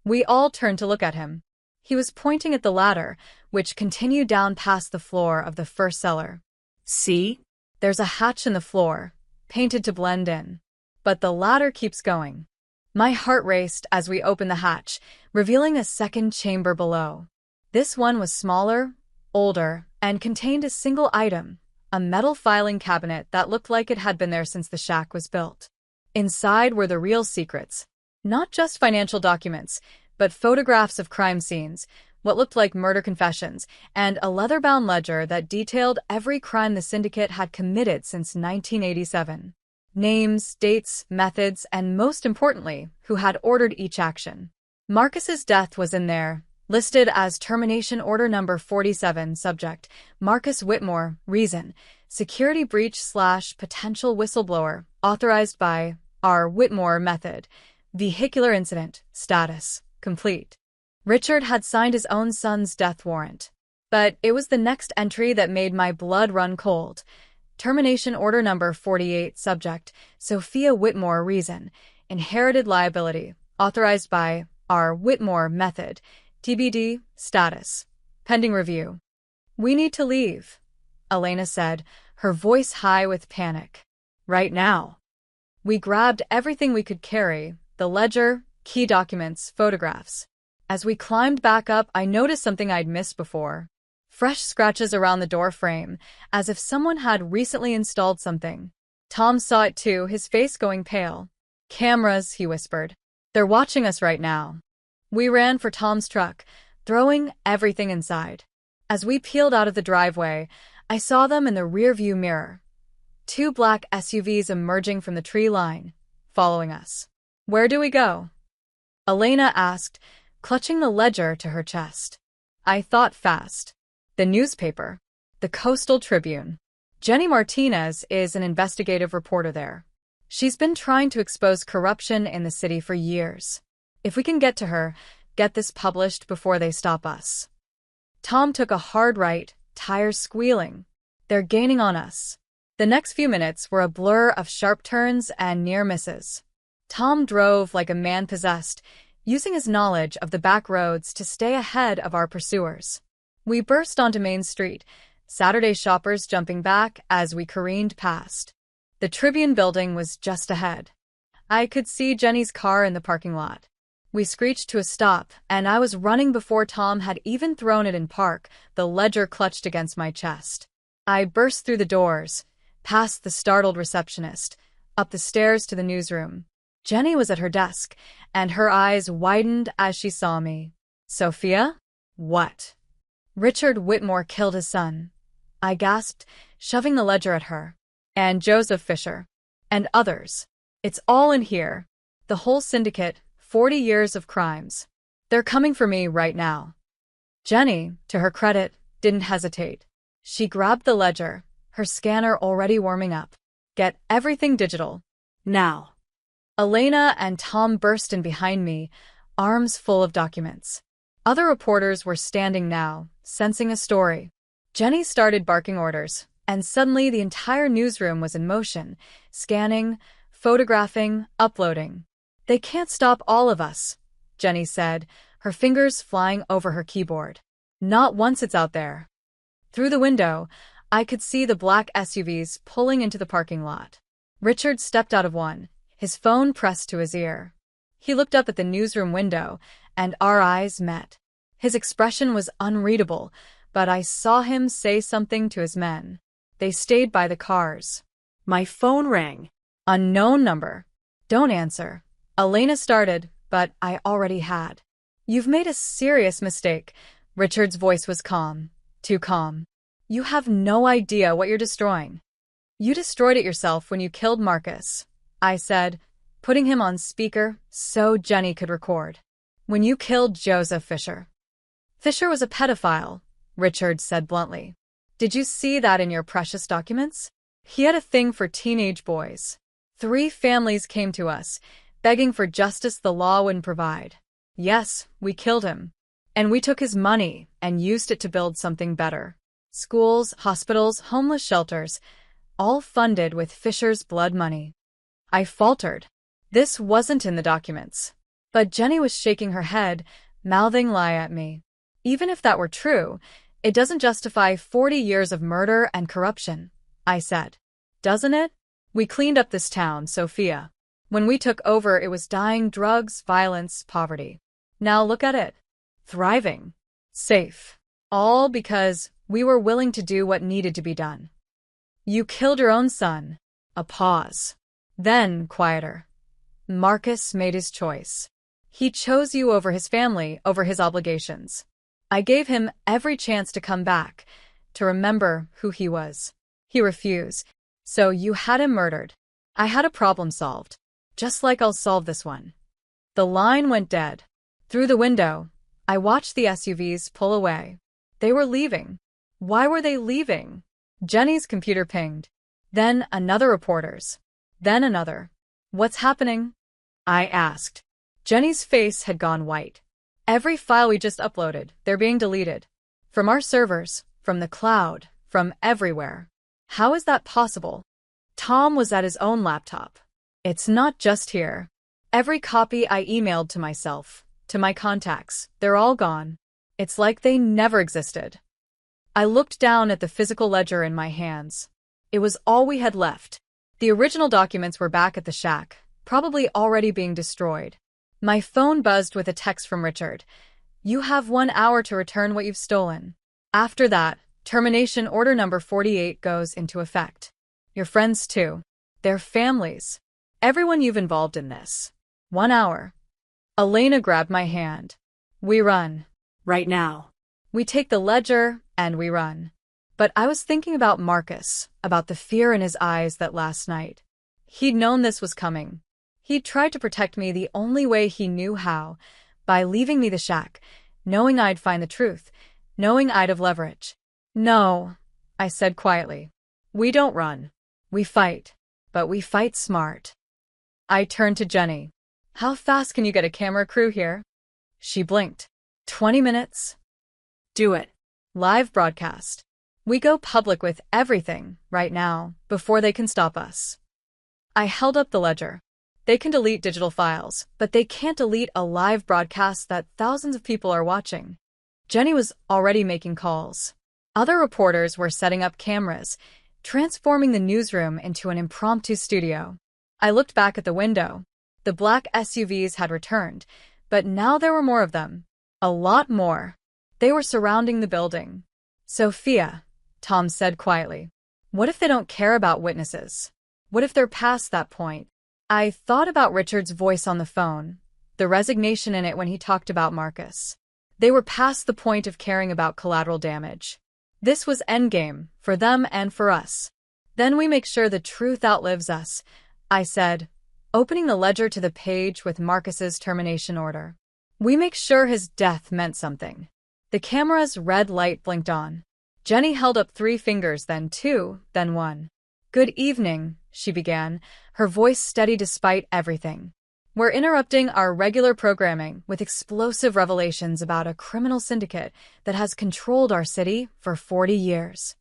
We all turned to look at him. He was pointing at the ladder, which continued down past the floor of the first cellar. See? There's a hatch in the floor, painted to blend in. But the ladder keeps going. My heart raced as we opened the hatch, revealing a second chamber below. This one was smaller, older, and contained a single item, a metal filing cabinet that looked like it had been there since the shack was built. Inside were the real secrets. Not just financial documents, but photographs of crime scenes, what looked like murder confessions, and a leather-bound ledger that detailed every crime the syndicate had committed since 1987. Names, dates, methods, and most importantly, who had ordered each action. Marcus's death was in there, listed as Termination Order Number 47, subject, Marcus Whitmore, reason, security breach/potential whistleblower, authorized by R. Whitmore method. Vehicular incident, status, complete. Richard had signed his own son's death warrant. But it was the next entry that made my blood run cold. Termination Order Number 48, subject, Sophia Whitmore, reason, inherited liability, Authorized by R. Whitmore Method. TBD. Status. Pending review. We need to leave, Elena said, her voice high with panic. Right now. We grabbed everything we could carry, the ledger, key documents, photographs. As we climbed back up, I noticed something I'd missed before. Fresh scratches around the door frame, as if someone had recently installed something. Tom saw it too, his face going pale. Cameras, he whispered. They're watching us right now. We ran for Tom's truck, throwing everything inside. As we peeled out of the driveway, I saw them in the rearview mirror. 2 black SUVs emerging from the tree line, following us. Where do we go? Elena asked, clutching the ledger to her chest. I thought fast. The newspaper. The Coastal Tribune. Jenny Martinez is an investigative reporter there. She's been trying to expose corruption in the city for years. If we can get to her, get this published before they stop us. Tom took a hard right, tires squealing. They're gaining on us. The next few minutes were a blur of sharp turns and near misses. Tom drove like a man possessed, using his knowledge of the back roads to stay ahead of our pursuers. We burst onto Main Street, Saturday shoppers jumping back as we careened past. The Tribune building was just ahead. I could see Jenny's car in the parking lot. We screeched to a stop, and I was running before Tom had even thrown it in park, the ledger clutched against my chest. I burst through the doors, past the startled receptionist, up the stairs to the newsroom. Jenny was at her desk, and her eyes widened as she saw me. Sophia? What? Richard Whitmore killed his son. I gasped, shoving the ledger at her. And Joseph Fisher. And others. It's all in here. The whole syndicate, 40 years of crimes. They're coming for me right now. Jenny, to her credit, didn't hesitate. She grabbed the ledger, her scanner already warming up. Get everything digital. Now. Elena and Tom burst in behind me, arms full of documents. Other reporters were standing now, sensing a story. Jenny started barking orders, and suddenly the entire newsroom was in motion, scanning, photographing, uploading. They can't stop all of us, Jenny said, her fingers flying over her keyboard. Not once it's out there. Through the window, I could see the black SUVs pulling into the parking lot. Richard stepped out of one, his phone pressed to his ear. He looked up at the newsroom window, and our eyes met. His expression was unreadable, but I saw him say something to his men. They stayed by the cars. My phone rang. Unknown number. Don't answer. Elena started, but I already had. You've made a serious mistake. Richard's voice was calm. Too calm. You have no idea what you're destroying. You destroyed it yourself when you killed Marcus, I said, putting him on speaker so Jenny could record. When you killed Joseph Fisher. Fisher was a pedophile, Richard said bluntly. Did you see that in your precious documents? He had a thing for teenage boys. 3 families came to us, begging for justice the law wouldn't provide. Yes, we killed him. And we took his money and used it to build something better. Schools, hospitals, homeless shelters, all funded with Fisher's blood money. I faltered. This wasn't in the documents. But Jenny was shaking her head, mouthing lie at me. Even if that were true, it doesn't justify 40 years of murder and corruption, I said. Doesn't it? We cleaned up this town, Sophia. When we took over, it was dying drugs, violence, poverty. Now look at it. Thriving. Safe. All because we were willing to do what needed to be done. You killed your own son. A pause. Then, quieter. Marcus made his choice. He chose you over his family, over his obligations. I gave him every chance to come back, to remember who he was. He refused. So you had him murdered. I had a problem solved. Just like I'll solve this one. The line went dead. Through the window, I watched the SUVs pull away. They were leaving. Why were they leaving? Jenny's computer pinged. Then another reporter's. Then another. What's happening? I asked. Jenny's face had gone white. Every file we just uploaded, they're being deleted. From our servers, from the cloud, from everywhere. How is that possible? Tom was at his own laptop. It's not just here. Every copy I emailed to myself, to my contacts, they're all gone. It's like they never existed. I looked down at the physical ledger in my hands. It was all we had left. The original documents were back at the shack, probably already being destroyed. My phone buzzed with a text from Richard. You have 1 hour to return what you've stolen. After that, termination order number 48 goes into effect. Your friends too. Their families. Everyone you've involved in this. 1 hour. Elena grabbed my hand. We run. Right now. We take the ledger, and we run. But I was thinking about Marcus, about the fear in his eyes that last night. He'd known this was coming. He'd tried to protect me the only way he knew how, by leaving me the shack, knowing I'd find the truth, knowing I'd have leverage. No, I said quietly. We don't run. We fight. But we fight smart. I turned to Jenny. How fast can you get a camera crew here? She blinked. 20 minutes? Do it. Live broadcast. We go public with everything, right now, before they can stop us. I held up the ledger. They can delete digital files, but they can't delete a live broadcast that thousands of people are watching. Jenny was already making calls. Other reporters were setting up cameras, transforming the newsroom into an impromptu studio. I looked back at the window. The black SUVs had returned, but now there were more of them. A lot more. They were surrounding the building. Sophia, Tom said quietly. What if they don't care about witnesses? What if they're past that point? I thought about Richard's voice on the phone, the resignation in it when he talked about Marcus. They were past the point of caring about collateral damage. This was endgame, for them and for us. Then we make sure the truth outlives us, I said, opening the ledger to the page with Marcus's termination order. We make sure his death meant something. The camera's red light blinked on. Jenny held up 3 fingers, then 2, then 1. Good evening, she began, her voice steady despite everything. We're interrupting our regular programming with explosive revelations about a criminal syndicate that has controlled our city for 40 years.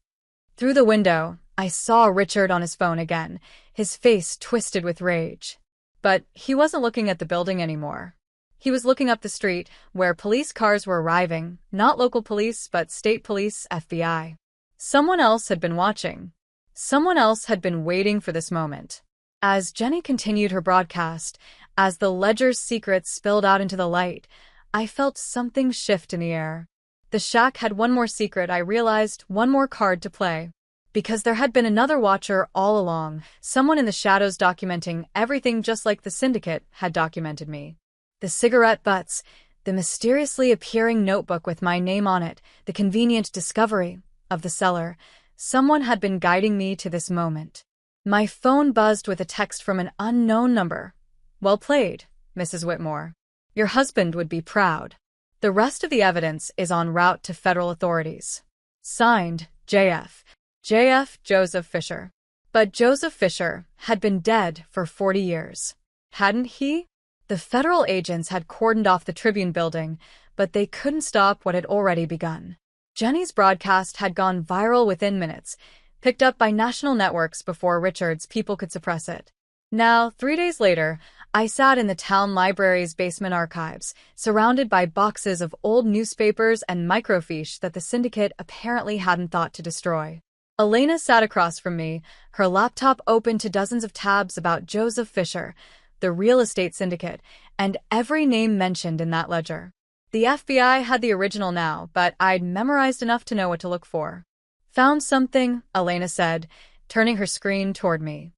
Through the window, I saw Richard on his phone again, his face twisted with rage. But he wasn't looking at the building anymore. He was looking up the street, where police cars were arriving, not local police, but state police, FBI. Someone else had been watching. Someone else had been waiting for this moment. As Jenny continued her broadcast, as the ledger's secrets spilled out into the light, I felt something shift in the air. The shack had one more secret, I realized, one more card to play. Because there had been another watcher all along, someone in the shadows documenting everything just like the syndicate had documented me. The cigarette butts, the mysteriously appearing notebook with my name on it, the convenient discovery of the cellar. Someone had been guiding me to this moment. My phone buzzed with a text from an unknown number. Well played, Mrs. Whitmore. Your husband would be proud. The rest of the evidence is en route to federal authorities. Signed, JF. JF Joseph Fisher. But Joseph Fisher had been dead for 40 years. Hadn't he? The federal agents had cordoned off the Tribune building, but they couldn't stop what had already begun. Jenny's broadcast had gone viral within minutes, picked up by national networks before Richard's people could suppress it. Now, 3 days later, I sat in the town library's basement archives, surrounded by boxes of old newspapers and microfiche that the syndicate apparently hadn't thought to destroy. Elena sat across from me, her laptop open to dozens of tabs about Joseph Fisher, the real estate syndicate, and every name mentioned in that ledger. The FBI had the original now, but I'd memorized enough to know what to look for. Found something, Elena said, turning her screen toward me.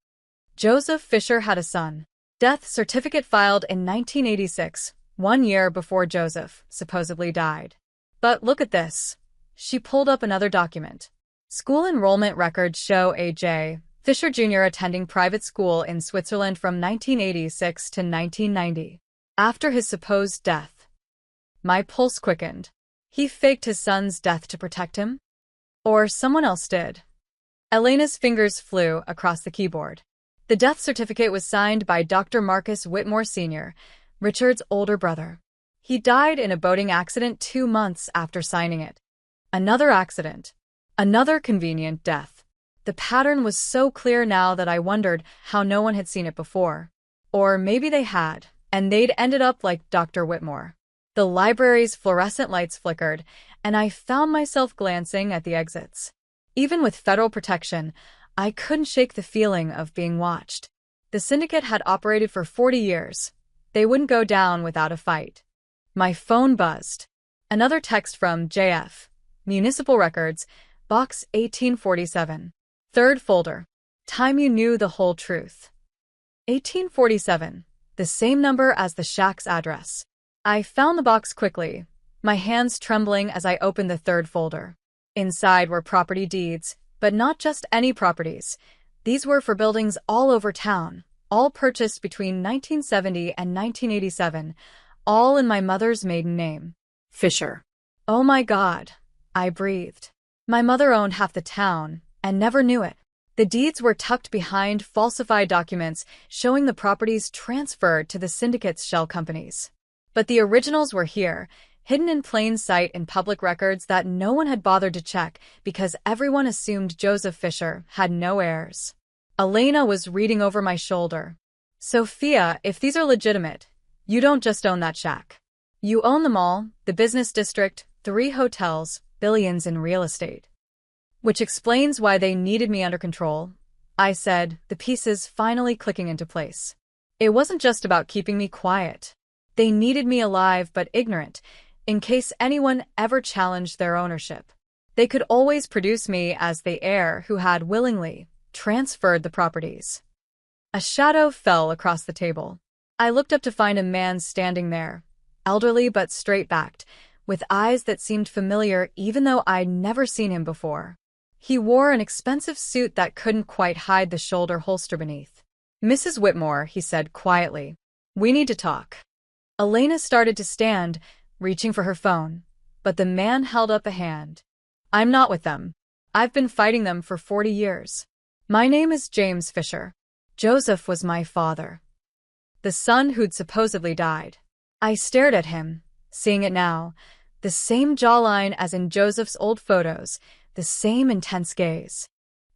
Joseph Fisher had a son. Death certificate filed in 1986, 1 year before Joseph supposedly died. But look at this. She pulled up another document. School enrollment records show A.J. Fisher Jr. attending private school in Switzerland from 1986 to 1990. After his supposed death. My pulse quickened. He faked his son's death to protect him? Or someone else did? Elena's fingers flew across the keyboard. The death certificate was signed by Dr. Marcus Whitmore Sr., Richard's older brother. He died in a boating accident 2 months after signing it. Another accident. Another convenient death. The pattern was so clear now that I wondered how no one had seen it before. Or maybe they had, and they'd ended up like Dr. Whitmore. The library's fluorescent lights flickered, and I found myself glancing at the exits. Even with federal protection, I couldn't shake the feeling of being watched. The syndicate had operated for 40 years. They wouldn't go down without a fight. My phone buzzed. Another text from JF. Municipal Records, Box 1847. Third folder. Time you knew the whole truth. 1847. The same number as the shack's address. I found the box quickly, my hands trembling as I opened the third folder. Inside were property deeds, but not just any properties. These were for buildings all over town, all purchased between 1970 and 1987, all in my mother's maiden name. Fisher. Oh my God, I breathed. My mother owned half the town, and never knew it. The deeds were tucked behind falsified documents showing the properties transferred to the syndicate's shell companies. But the originals were here, hidden in plain sight in public records that no one had bothered to check because everyone assumed Joseph Fisher had no heirs. Elena was reading over my shoulder. Sophia, if these are legitimate, you don't just own that shack. You own them all, the business district, 3 hotels, billions in real estate. Which explains why they needed me under control, I said, the pieces finally clicking into place. It wasn't just about keeping me quiet. They needed me alive but ignorant, in case anyone ever challenged their ownership. They could always produce me as the heir who had willingly transferred the properties. A shadow fell across the table. I looked up to find a man standing there, elderly but straight-backed, with eyes that seemed familiar even though I'd never seen him before. He wore an expensive suit that couldn't quite hide the shoulder holster beneath. "Mrs. Whitmore," he said quietly, "we need to talk." Elena started to stand, reaching for her phone, but the man held up a hand. "I'm not with them. I've been fighting them for 40 years. My name is James Fisher. Joseph was my father. The son who'd supposedly died." I stared at him, seeing it now, the same jawline as in Joseph's old photos, the same intense gaze.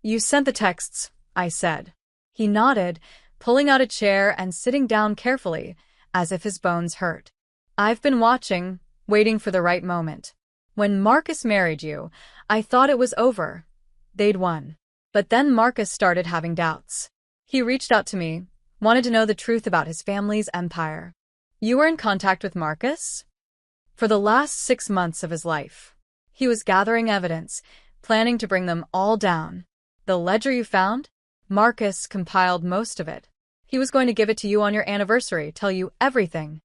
"You sent the texts," I said. He nodded, pulling out a chair and sitting down carefully, as if his bones hurt. "I've been watching, waiting for the right moment. When Marcus married you, I thought it was over. They'd won. But then Marcus started having doubts. He reached out to me, wanted to know the truth about his family's empire." "You were in contact with Marcus?" "For the last 6 months of his life. He was gathering evidence, planning to bring them all down. The ledger you found? Marcus compiled most of it. He was going to give it to you on your anniversary, tell you everything."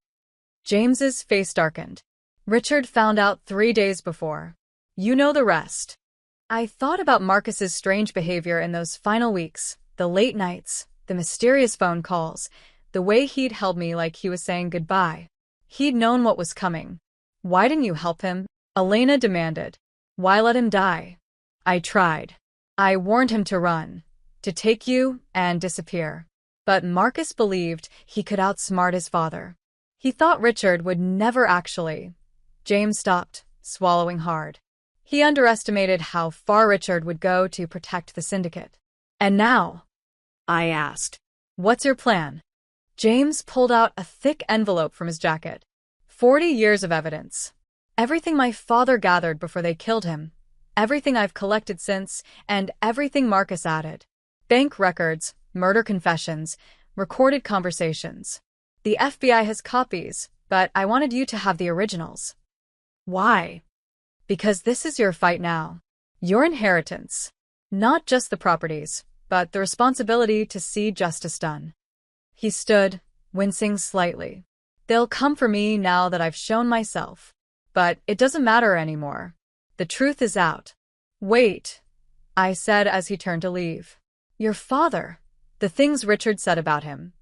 James's face darkened. "Richard found out 3 days before. You know the rest." I thought about Marcus's strange behavior in those final weeks, the late nights, the mysterious phone calls, the way he'd held me like he was saying goodbye. He'd known what was coming. "Why didn't you help him?" Elena demanded. "Why let him die?" I tried. I warned him to run, to take you and disappear. But Marcus believed he could outsmart his father. He thought Richard would never actually. James stopped, swallowing hard. He underestimated how far Richard would go to protect the syndicate. "And now?" I asked. "What's your plan?" James pulled out a thick envelope from his jacket. 40 years of evidence. Everything my father gathered before they killed him. Everything I've collected since, and everything Marcus added. Bank records, murder confessions, recorded conversations. The FBI has copies, but I wanted you to have the originals. "Why?" "Because this is your fight now. Your inheritance. Not just the properties, but the responsibility to see justice done." He stood, wincing slightly. "They'll come for me now that I've shown myself. But it doesn't matter anymore. The truth is out." "Wait," I said as he turned to leave. "Your father. The things Richard said about him."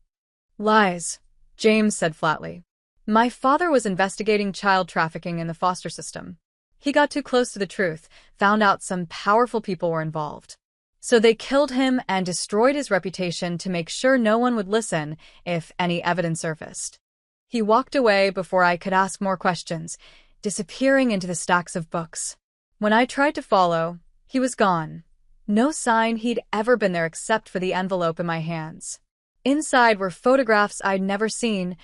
"Lies," James said flatly. "My father was investigating child trafficking in the foster system. He got too close to the truth, found out some powerful people were involved. So they killed him and destroyed his reputation to make sure no one would listen if any evidence surfaced." He walked away before I could ask more questions, disappearing into the stacks of books. When I tried to follow, he was gone. No sign he'd ever been there except for the envelope in my hands. Inside were photographs I'd never seen,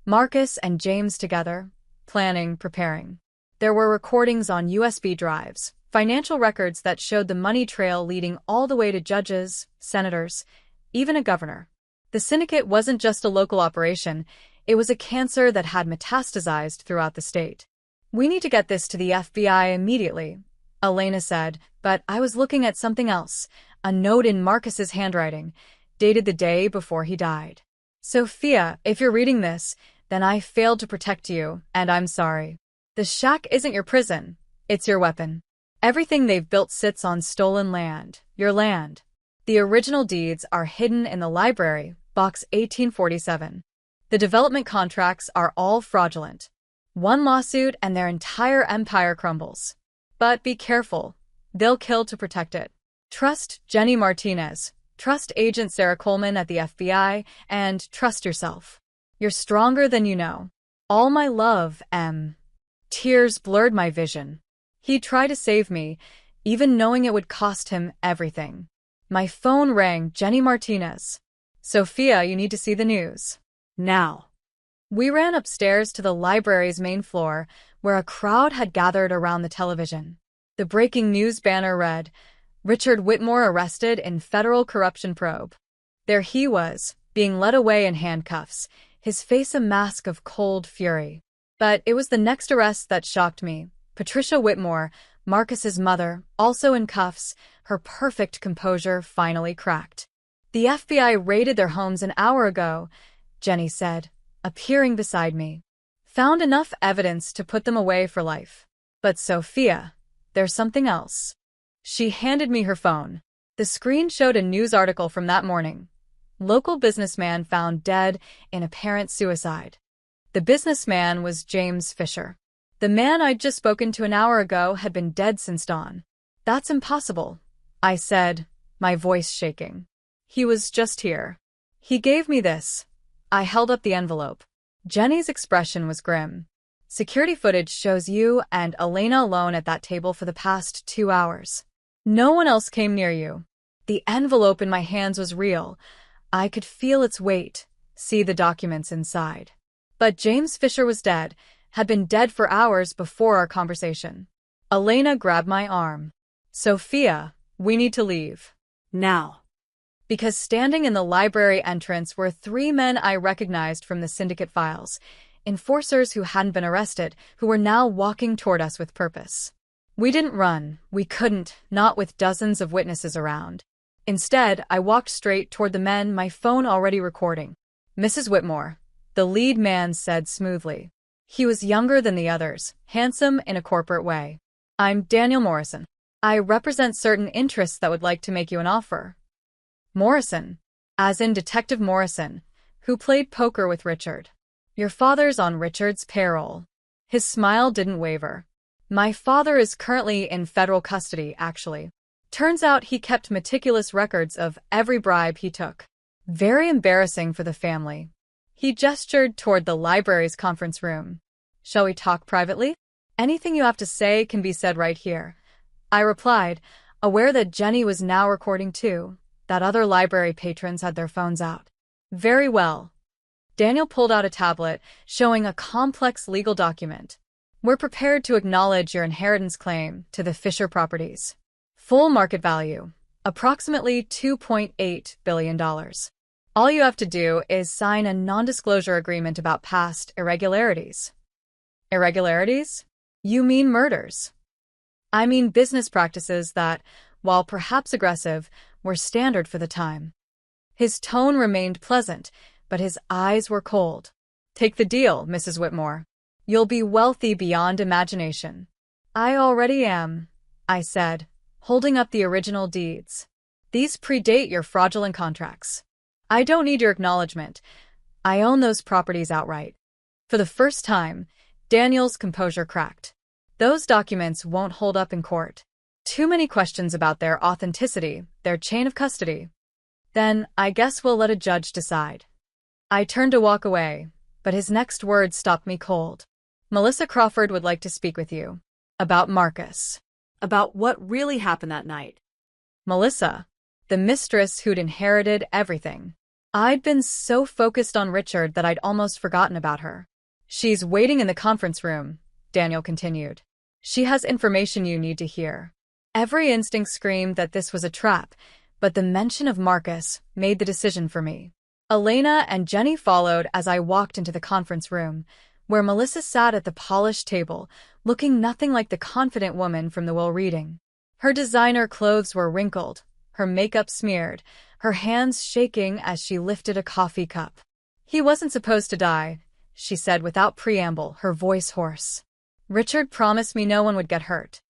Marcus and James together, planning, preparing. There were recordings on USB drives, financial records that showed the money trail leading all the way to judges, senators, even a governor. The syndicate wasn't just a local operation, it was a cancer that had metastasized throughout the state. "We need to get this to the FBI immediately," Elena said, but I was looking at something else, a note in Marcus's handwriting, dated the day before he died. "Sophia, if you're reading this, then I failed to protect you, and I'm sorry. The shack isn't your prison, it's your weapon. Everything they've built sits on stolen land, your land. The original deeds are hidden in the library, box 1847. The development contracts are all fraudulent. One lawsuit and their entire empire crumbles. But be careful, they'll kill to protect it. Trust Jenny Martinez, trust Agent Sarah Coleman at the FBI, and trust yourself. You're stronger than you know. All my love, M." Tears blurred my vision. He tried to save me, even knowing it would cost him everything. My phone rang. "Jenny Martinez. Sophia, you need to see the news. Now." We ran upstairs to the library's main floor, where a crowd had gathered around the television. The breaking news banner read, "Richard Whitmore arrested in federal corruption probe." There he was, being led away in handcuffs, his face a mask of cold fury. But it was the next arrest that shocked me. Patricia Whitmore, Marcus's mother, also in cuffs, her perfect composure finally cracked. "The FBI raided their homes an hour ago," Jenny said, appearing beside me. "Found enough evidence to put them away for life. But Sophia, there's something else." She handed me her phone. The screen showed a news article from that morning. Local businessman found dead in apparent suicide. The businessman was James Fisher. The man I'd just spoken to an hour ago had been dead since dawn. "That's impossible," I said, my voice shaking. "He was just here." He gave me this. I held up the envelope. Jenny's expression was grim. "Security footage shows you and Elena alone at that table for the past 2 hours. No one else came near you." The envelope in my hands was real. I could feel its weight, see the documents inside. But James Fisher was dead, had been dead for hours before our conversation. Elena grabbed my arm. "Sophia, we need to leave." Now. Because standing in the library entrance were 3 men I recognized from the syndicate files, enforcers who hadn't been arrested, who were now walking toward us with purpose. We didn't run, we couldn't, not with dozens of witnesses around. Instead, I walked straight toward the men, my phone already recording. "Mrs. Whitmore," the lead man said smoothly. He was younger than the others, handsome in a corporate way. "I'm Daniel Morrison. I represent certain interests that would like to make you an offer." Morrison, as in Detective Morrison, who played poker with Richard. "Your father's on Richard's payroll." His smile didn't waver. "My father is currently in federal custody, actually. Turns out he kept meticulous records of every bribe he took. Very embarrassing for the family." He gestured toward the library's conference room. "Shall we talk privately? Anything you have to say can be said right here," I replied, aware that Jenny was now recording too, that other library patrons had their phones out. "Very well." Daniel pulled out a tablet, showing a complex legal document. "We're prepared to acknowledge your inheritance claim to the Fisher properties. Full market value, approximately $2.8 billion. All you have to do is sign a non-disclosure agreement about past irregularities." Irregularities? You mean murders? I mean business practices that, while perhaps aggressive, were standard for the time. His tone remained pleasant, but his eyes were cold. "Take the deal, Mrs. Whitmore. You'll be wealthy beyond imagination." "I already am," I said, holding up the original deeds. "These predate your fraudulent contracts. I don't need your acknowledgement. I own those properties outright." For the first time, Daniel's composure cracked. "Those documents won't hold up in court. Too many questions about their authenticity, their chain of custody." "Then I guess we'll let a judge decide." I turned to walk away, but his next words stopped me cold. "Melissa Crawford would like to speak with you. About Marcus." About what really happened that night. Melissa, the mistress who'd inherited everything. I'd been so focused on Richard that I'd almost forgotten about her. She's waiting in the conference room, Daniel continued. She has information you need to hear. Every instinct screamed that this was a trap, but the mention of Marcus made the decision for me. Elena and Jenny followed as I walked into the conference room, where Melissa sat at the polished table, looking nothing like the confident woman from the will reading. Her designer clothes were wrinkled, her makeup smeared, her hands shaking as she lifted a coffee cup. "He wasn't supposed to die," she said without preamble, her voice hoarse. "Richard promised me no one would get hurt."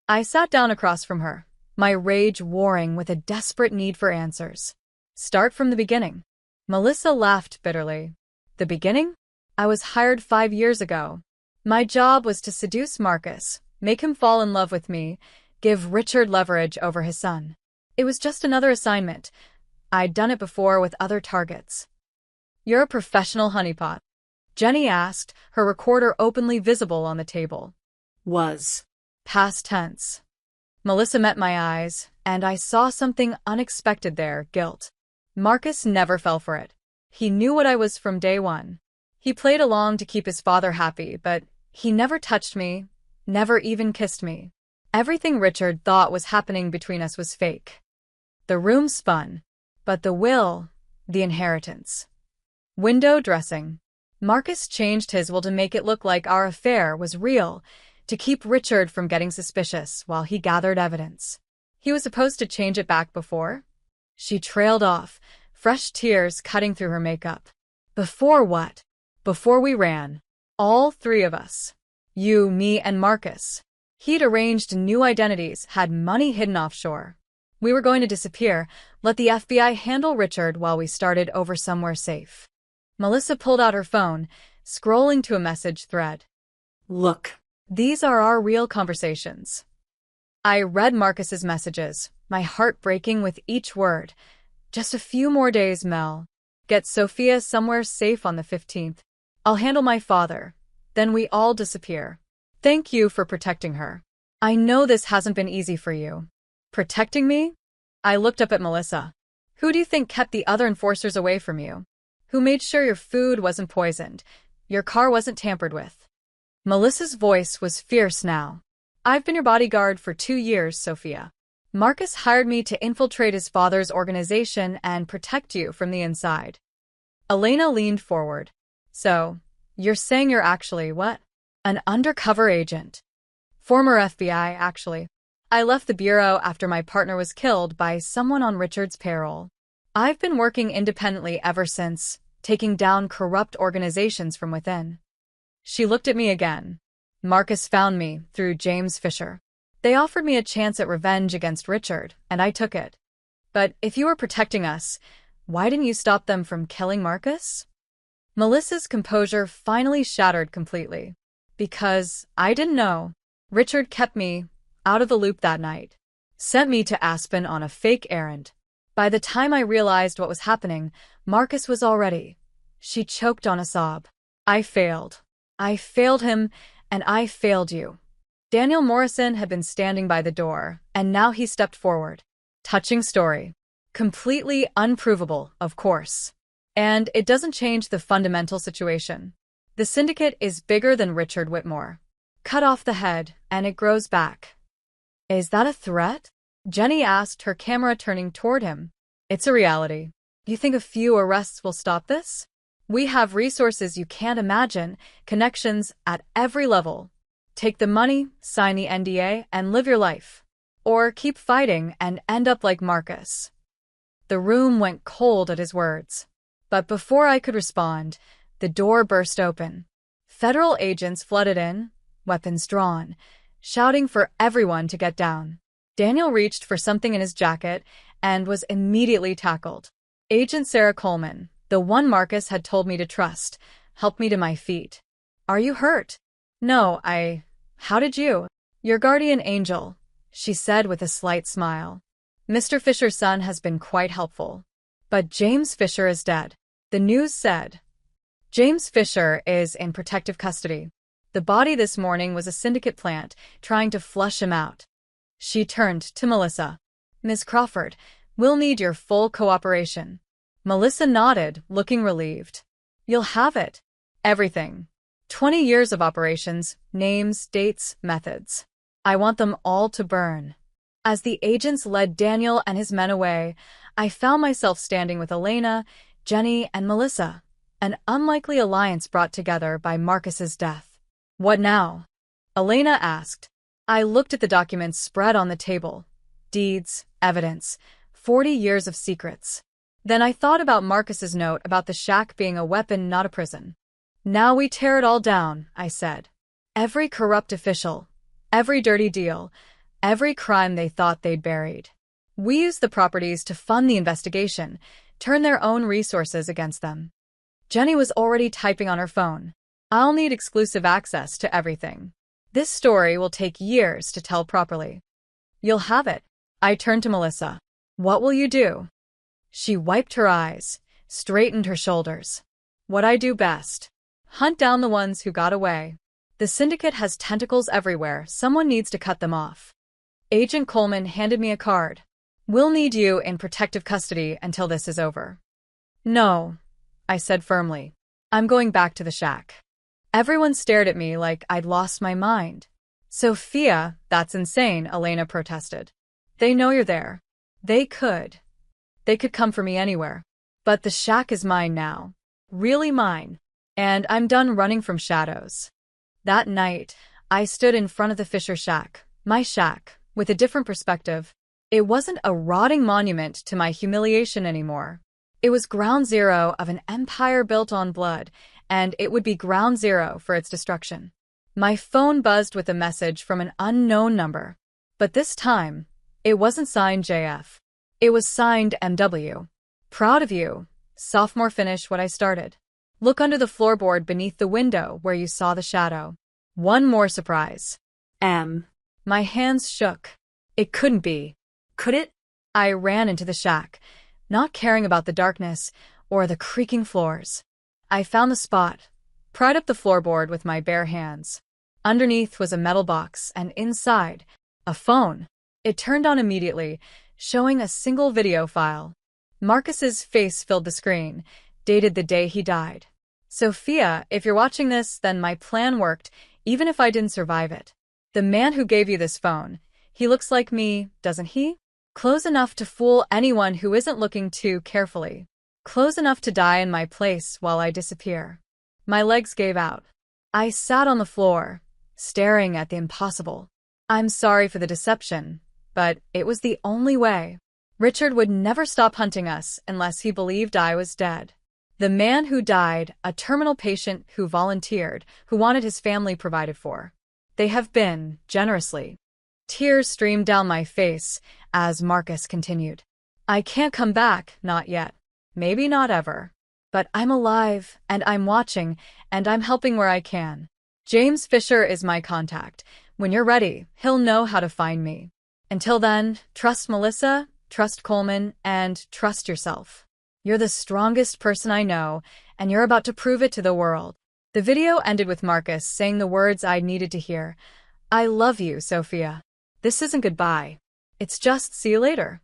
I sat down across from her, my rage warring with a desperate need for answers. "Start from the beginning." Melissa laughed bitterly. "The beginning? I was hired 5 years ago. My job was to seduce Marcus, make him fall in love with me, give Richard leverage over his son. It was just another assignment. I'd done it before with other targets." "You're a professional honeypot?" Jenny asked, her recorder openly visible on the table. Was. Past tense. Melissa met my eyes, and I saw something unexpected there, guilt. Marcus never fell for it. He knew what I was from day one. He played along to keep his father happy, but he never touched me, never even kissed me. Everything Richard thought was happening between us was fake. The room spun, but the will, the inheritance. Window dressing. Marcus changed his will to make it look like our affair was real, to keep Richard from getting suspicious while he gathered evidence. He was supposed to change it back before? She trailed off, fresh tears cutting through her makeup. Before what? Before we ran. All 3 of us. You, me, and Marcus. He'd arranged new identities, had money hidden offshore. We were going to disappear, let the FBI handle Richard while we started over somewhere safe. Melissa pulled out her phone, scrolling to a message thread. "Look. These are our real conversations." I read Marcus's messages, my heart breaking with each word. "Just a few more days, Mel. Get Sophia somewhere safe on the 15th. I'll handle my father. Then we all disappear. Thank you for protecting her. I know this hasn't been easy for you." "Protecting me?" I looked up at Melissa. "Who do you think kept the other enforcers away from you? Who made sure your food wasn't poisoned, your car wasn't tampered with?" Melissa's voice was fierce now. "I've been your bodyguard for 2 years, Sophia. Marcus hired me to infiltrate his father's organization and protect you from the inside." Elena leaned forward. "So, you're saying you're actually what? An undercover agent?" "Former FBI, actually. I left the bureau after my partner was killed by someone on Richard's payroll. I've been working independently ever since, taking down corrupt organizations from within." She looked at me again. "Marcus found me through James Fisher. They offered me a chance at revenge against Richard, and I took it. But if you were protecting us, why didn't you stop them from killing Marcus?" Melissa's composure finally shattered completely. "Because I didn't know. Richard kept me out of the loop that night. Sent me to Aspen on a fake errand. By the time I realized what was happening, Marcus was already..." She choked on a sob. "I failed. I failed him, and I failed you." Daniel Morrison had been standing by the door, and now he stepped forward. "Touching story. Completely unprovable, of course. And it doesn't change the fundamental situation. The syndicate is bigger than Richard Whitmore. Cut off the head, and it grows back." "Is that a threat?" Jenny asked, her camera turning toward him. "It's a reality. You think a few arrests will stop this? We have resources you can't imagine, connections at every level. Take the money, sign the NDA, and live your life. Or keep fighting and end up like Marcus." The room went cold at his words. But before I could respond, the door burst open. Federal agents flooded in, weapons drawn, shouting for everyone to get down. Daniel reached for something in his jacket and was immediately tackled. Agent Sarah Coleman, the one Marcus had told me to trust, helped me to my feet. "Are you hurt?" "No, How did you?" "Your guardian angel," she said with a slight smile. "Mr. Fisher's son has been quite helpful. But James Fisher is dead," the news said. "James Fisher is in protective custody. The body this morning was a syndicate plant trying to flush him out." She turned to Melissa. "Ms. Crawford, we'll need your full cooperation." Melissa nodded, looking relieved. You'll have it. Everything. 20 years of operations, names, dates, methods. I want them all to burn. As the agents led Daniel and his men away, I found myself standing with Elena, Jenny, and Melissa, an unlikely alliance brought together by Marcus's death. What now? Elena asked. I looked at the documents spread on the table. Deeds, evidence, 40 years of secrets. Then I thought about Marcus's note about the shack being a weapon, not a prison. Now we tear it all down, I said. Every corrupt official, every dirty deal, every crime they thought they'd buried. We use the properties to fund the investigation, turn their own resources against them. Jenny was already typing on her phone. I'll need exclusive access to everything. This story will take years to tell properly. You'll have it. I turned to Melissa. What will you do? She wiped her eyes, straightened her shoulders. What I do best. Hunt down the ones who got away. The syndicate has tentacles everywhere. Someone needs to cut them off. Agent Coleman handed me a card. We'll need you in protective custody until this is over. No, I said firmly. I'm going back to the shack. Everyone stared at me like I'd lost my mind. Sophia, that's insane, Elena protested. They know you're there. They could come for me anywhere. But the shack is mine now. Really mine. And I'm done running from shadows. That night, I stood in front of the Fisher shack, my shack, with a different perspective. It wasn't a rotting monument to my humiliation anymore. It was ground zero of an empire built on blood, and it would be ground zero for its destruction. My phone buzzed with a message from an unknown number. But this time, it wasn't signed JF. It was signed MW. Proud of you. Sophomore finish what I started. Look under the floorboard beneath the window where you saw the shadow. One more surprise. M. My hands shook. It couldn't be. Could it? I ran into the shack, not caring about the darkness or the creaking floors. I found the spot, pried up the floorboard with my bare hands. Underneath was a metal box, and inside, a phone. It turned on immediately, showing a single video file. Marcus's face filled the screen, dated the day he died. Sophia, if you're watching this, then my plan worked, even if I didn't survive it. The man who gave you this phone, he looks like me, doesn't he? Close enough to fool anyone who isn't looking too carefully. Close enough to die in my place while I disappear. My legs gave out. I sat on the floor, staring at the impossible. I'm sorry for the deception, but it was the only way. Richard would never stop hunting us unless he believed I was dead. The man who died, a terminal patient who volunteered, who wanted his family provided for. They have been, generously. Tears streamed down my face as Marcus continued. I can't come back, not yet. Maybe not ever. But I'm alive, and I'm watching, and I'm helping where I can. James Fisher is my contact. When you're ready, he'll know how to find me. Until then, trust Melissa, trust Coleman, and trust yourself. You're the strongest person I know, and you're about to prove it to the world. The video ended with Marcus saying the words I needed to hear. I love you, Sophia. This isn't goodbye. It's just see you later.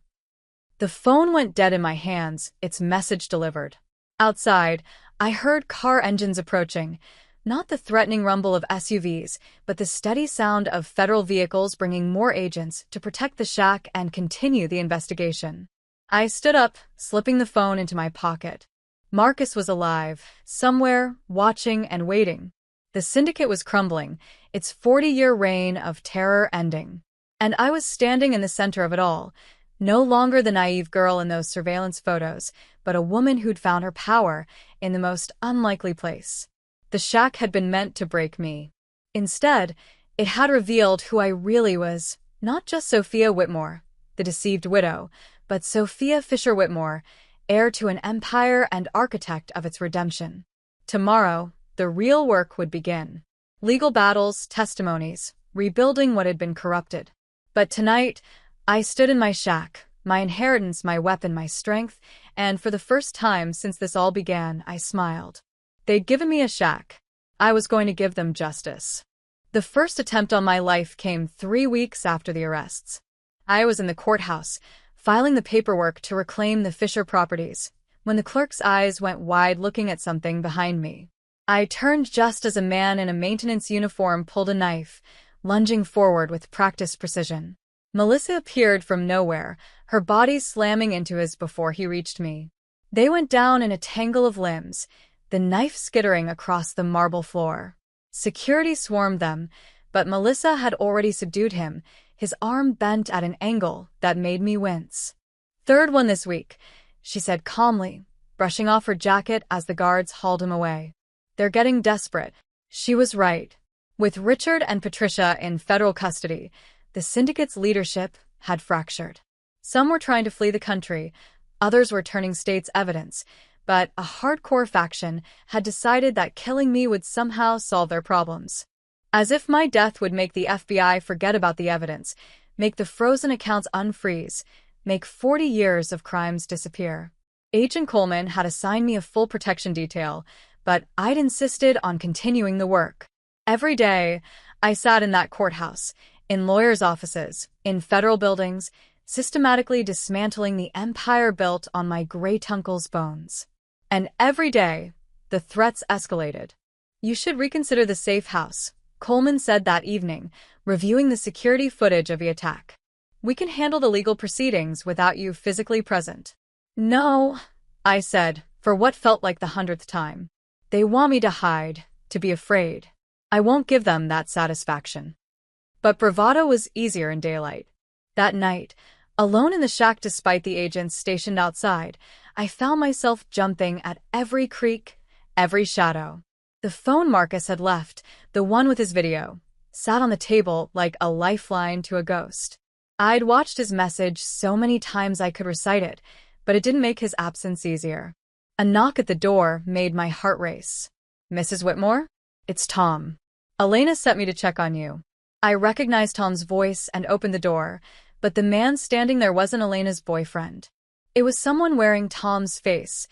The phone went dead in my hands, its message delivered. Outside, I heard car engines approaching. Not the threatening rumble of SUVs, but the steady sound of federal vehicles bringing more agents to protect the shack and continue the investigation. I stood up, slipping the phone into my pocket. Marcus was alive, somewhere, watching and waiting. The syndicate was crumbling, its 40-year reign of terror ending. And I was standing in the center of it all, no longer the naive girl in those surveillance photos, but a woman who'd found her power in the most unlikely place. The shack had been meant to break me. Instead, it had revealed who I really was, not just Sophia Whitmore, the deceived widow, but Sophia Fisher Whitmore, heir to an empire and architect of its redemption. Tomorrow, the real work would begin. Legal battles, testimonies, rebuilding what had been corrupted. But tonight, I stood in my shack, my inheritance, my weapon, my strength, and for the first time since this all began, I smiled. They'd given me a shack. I was going to give them justice. The first attempt on my life came 3 weeks after the arrests. I was in the courthouse, filing the paperwork to reclaim the Fisher properties, when the clerk's eyes went wide looking at something behind me. I turned just as a man in a maintenance uniform pulled a knife, lunging forward with practiced precision. Melissa appeared from nowhere, her body slamming into his before he reached me. They went down in a tangle of limbs, the knife skittering across the marble floor. Security swarmed them, but Melissa had already subdued him, his arm bent at an angle that made me wince. "Third one this week," she said calmly, brushing off her jacket as the guards hauled him away. "They're getting desperate." She was right. With Richard and Patricia in federal custody, the syndicate's leadership had fractured. Some were trying to flee the country, others were turning state's evidence, but a hardcore faction had decided that killing me would somehow solve their problems. As if my death would make the FBI forget about the evidence, make the frozen accounts unfreeze, make 40 years of crimes disappear. Agent Coleman had assigned me a full protection detail, but I'd insisted on continuing the work. Every day, I sat in that courthouse, in lawyers' offices, in federal buildings, systematically dismantling the empire built on my great uncle's bones. And every day, the threats escalated. "You should reconsider the safe house," Coleman said that evening, reviewing the security footage of the attack. "We can handle the legal proceedings without you physically present." "No," I said, for what felt like the 100th time. "They want me to hide, to be afraid. I won't give them that satisfaction." But bravado was easier in daylight. That night, alone in the shack despite the agents stationed outside, I found myself jumping at every creak, every shadow. The phone Marcus had left, the one with his video, sat on the table like a lifeline to a ghost. I'd watched his message so many times I could recite it, but it didn't make his absence easier. A knock at the door made my heart race. "Mrs. Whitmore? It's Tom. Elena sent me to check on you." I recognized Tom's voice and opened the door, but the man standing there wasn't Elena's boyfriend. It was someone wearing Tom's face,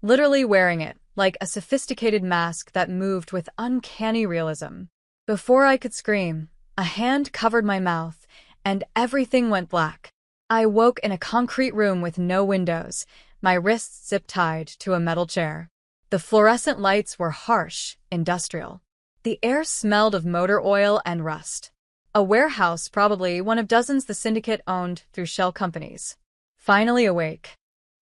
literally wearing it, like a sophisticated mask that moved with uncanny realism. Before I could scream, a hand covered my mouth, and everything went black. I woke in a concrete room with no windows, my wrists zip-tied to a metal chair. The fluorescent lights were harsh, industrial. The air smelled of motor oil and rust. A warehouse, probably one of dozens the syndicate owned through shell companies. Finally awake.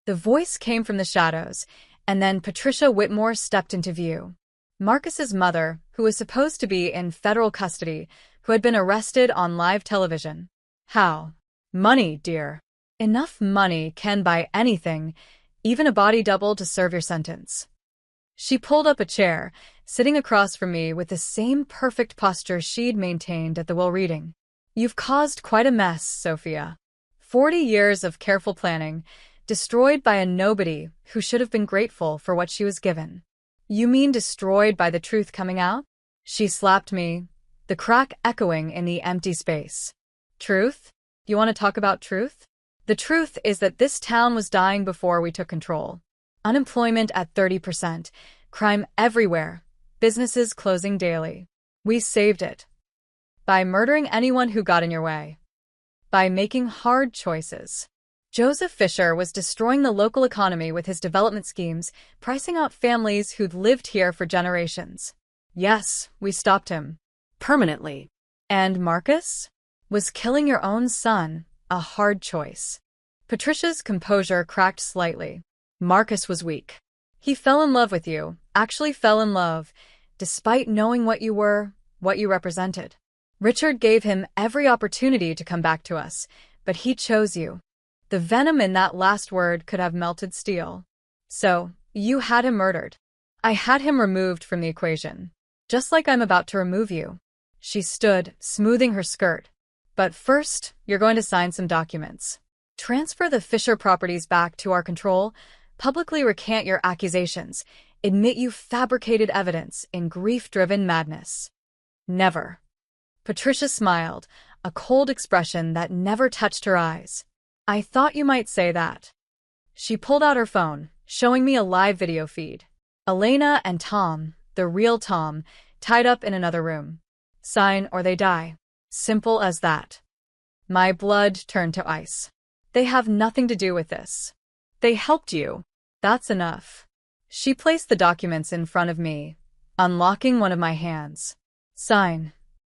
The voice came from the shadows, and then Patricia Whitmore stepped into view. Marcus's mother, who was supposed to be in federal custody, who had been arrested on live television. "How?" "Money, dear. Enough money can buy anything, even a body double to serve your sentence." She pulled up a chair, sitting across from me with the same perfect posture she'd maintained at the will reading. "You've caused quite a mess, Sophia. 40 years of careful planning, destroyed by a nobody who should have been grateful for what she was given." "You mean destroyed by the truth coming out?" She slapped me, the crack echoing in the empty space. "Truth? You want to talk about truth?" "The truth is that this town was dying before we took control. Unemployment at 30%, crime everywhere, businesses closing daily. We saved it. By murdering anyone who got in your way. By making hard choices. Joseph Fisher was destroying the local economy with his development schemes, pricing out families who'd lived here for generations. Yes, we stopped him. Permanently. And Marcus? Was killing your own son a hard choice?" Patricia's composure cracked slightly. "Marcus was weak. He fell in love with you, actually fell in love, despite knowing what you were, what you represented. Richard gave him every opportunity to come back to us, but he chose you. The venom in that last word could have melted steel. So, you had him murdered. I had him removed from the equation. Just like I'm about to remove you." She stood, smoothing her skirt. "But first, you're going to sign some documents. Transfer the Fisher properties back to our control, publicly recant your accusations, admit you fabricated evidence in grief-driven madness." "Never." Patricia smiled, a cold expression that never touched her eyes. "I thought you might say that." She pulled out her phone, showing me a live video feed. Elena and Tom, the real Tom, tied up in another room. Sign or they die. Simple as that. My blood turned to ice. "They have nothing to do with this. They helped you. That's enough. She placed the documents in front of me, unlocking one of my hands. Sign.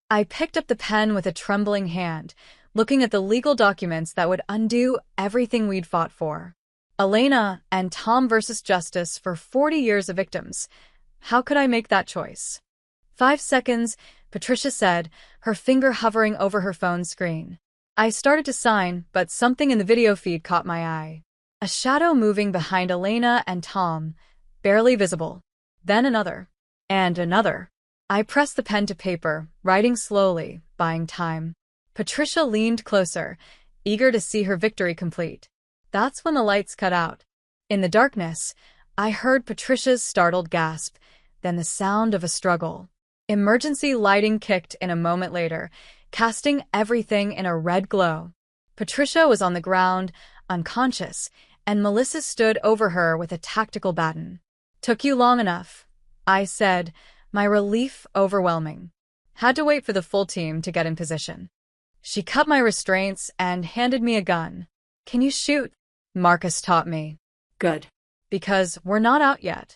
I picked up the pen with a trembling hand, looking at the legal documents that would undo everything we'd fought for. Elena and Tom versus justice for 40 years of victims. How could I make that choice? 5 seconds, Patricia said, her finger hovering over her phone screen. I started to sign, but something in the video feed caught my eye. A shadow moving behind Elena and Tom, barely visible. Then another. And another. I pressed the pen to paper, writing slowly, buying time. Patricia leaned closer, eager to see her victory complete. That's when the lights cut out. In the darkness, I heard Patricia's startled gasp, then the sound of a struggle. Emergency lighting kicked in a moment later, casting everything in a red glow. Patricia was on the ground, unconscious, and Melissa stood over her with a tactical baton. Took you long enough, I said, my relief overwhelming. Had to wait for the full team to get in position. She cut my restraints and handed me a gun. Can you shoot? Marcus taught me. Good. Because we're not out yet.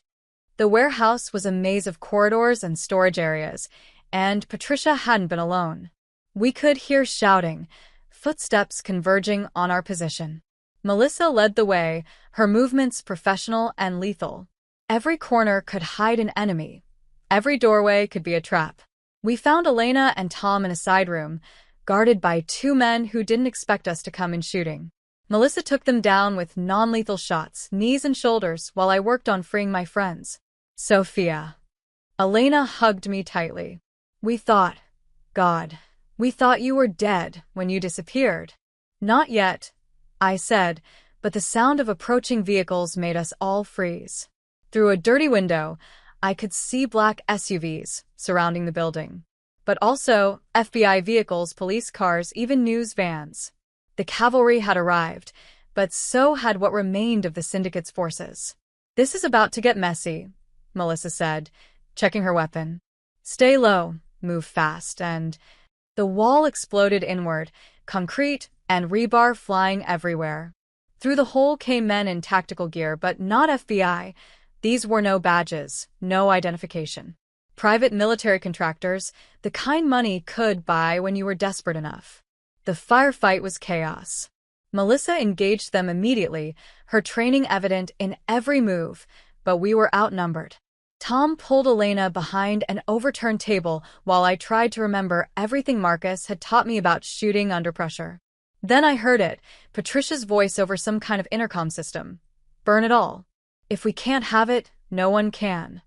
The warehouse was a maze of corridors and storage areas, and Patricia hadn't been alone. We could hear shouting, footsteps converging on our position. Melissa led the way, her movements professional and lethal. Every corner could hide an enemy. Every doorway could be a trap. We found Elena and Tom in a side room, guarded by 2 men who didn't expect us to come in shooting. Melissa took them down with non-lethal shots, knees and shoulders, while I worked on freeing my friends. Sophia. Elena hugged me tightly. God, we thought you were dead when you disappeared. Not yet, I said, but the sound of approaching vehicles made us all freeze. Through a dirty window, I could see black SUVs surrounding the building. But also FBI vehicles, police cars, even news vans. The cavalry had arrived, but so had what remained of the syndicate's forces. This is about to get messy, Melissa said, checking her weapon. Stay low, move fast, and the wall exploded inward, concrete and rebar flying everywhere. Through the hole came men in tactical gear, but not FBI. These were no badges, no identification. Private military contractors, the kind money could buy when you were desperate enough. The firefight was chaos. Melissa engaged them immediately, her training evident in every move, but we were outnumbered. Tom pulled Elena behind an overturned table while I tried to remember everything Marcus had taught me about shooting under pressure. Then I heard it, Patricia's voice over some kind of intercom system. Burn it all. If we can't have it, no one can.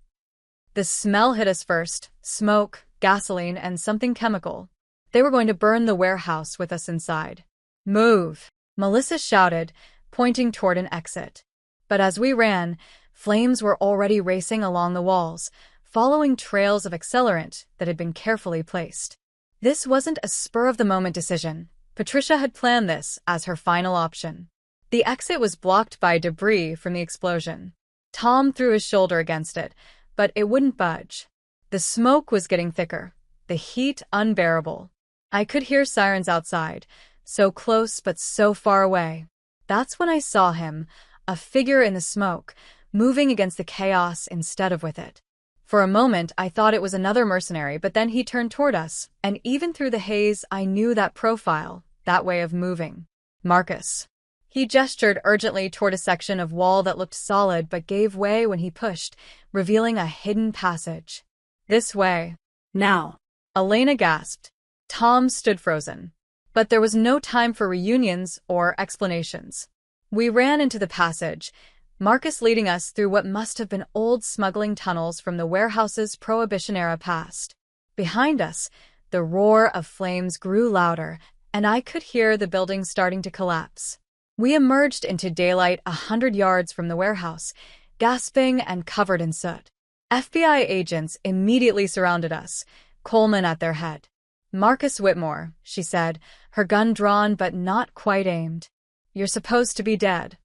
The smell hit us first, smoke, gasoline, and something chemical. They were going to burn the warehouse with us inside. Move, Melissa shouted, pointing toward an exit. But as we ran, flames were already racing along the walls, following trails of accelerant that had been carefully placed. This wasn't a spur-of-the-moment decision. Patricia had planned this as her final option. The exit was blocked by debris from the explosion. Tom threw his shoulder against it, but it wouldn't budge. The smoke was getting thicker, the heat unbearable. I could hear sirens outside, so close but so far away. That's when I saw him, a figure in the smoke, moving against the chaos instead of with it. For a moment, I thought it was another mercenary, but then he turned toward us, and even through the haze, I knew that profile, that way of moving. Marcus. He gestured urgently toward a section of wall that looked solid but gave way when he pushed, revealing a hidden passage. This way. Now. Elena gasped. Tom stood frozen. But there was no time for reunions or explanations. We ran into the passage, Marcus leading us through what must have been old smuggling tunnels from the warehouse's Prohibition-era past. Behind us, the roar of flames grew louder, and I could hear the building starting to collapse. We emerged into daylight 100 yards from the warehouse, gasping and covered in soot. FBI agents immediately surrounded us, Coleman at their head. Marcus Whitmore, she said, her gun drawn but not quite aimed. You're supposed to be dead.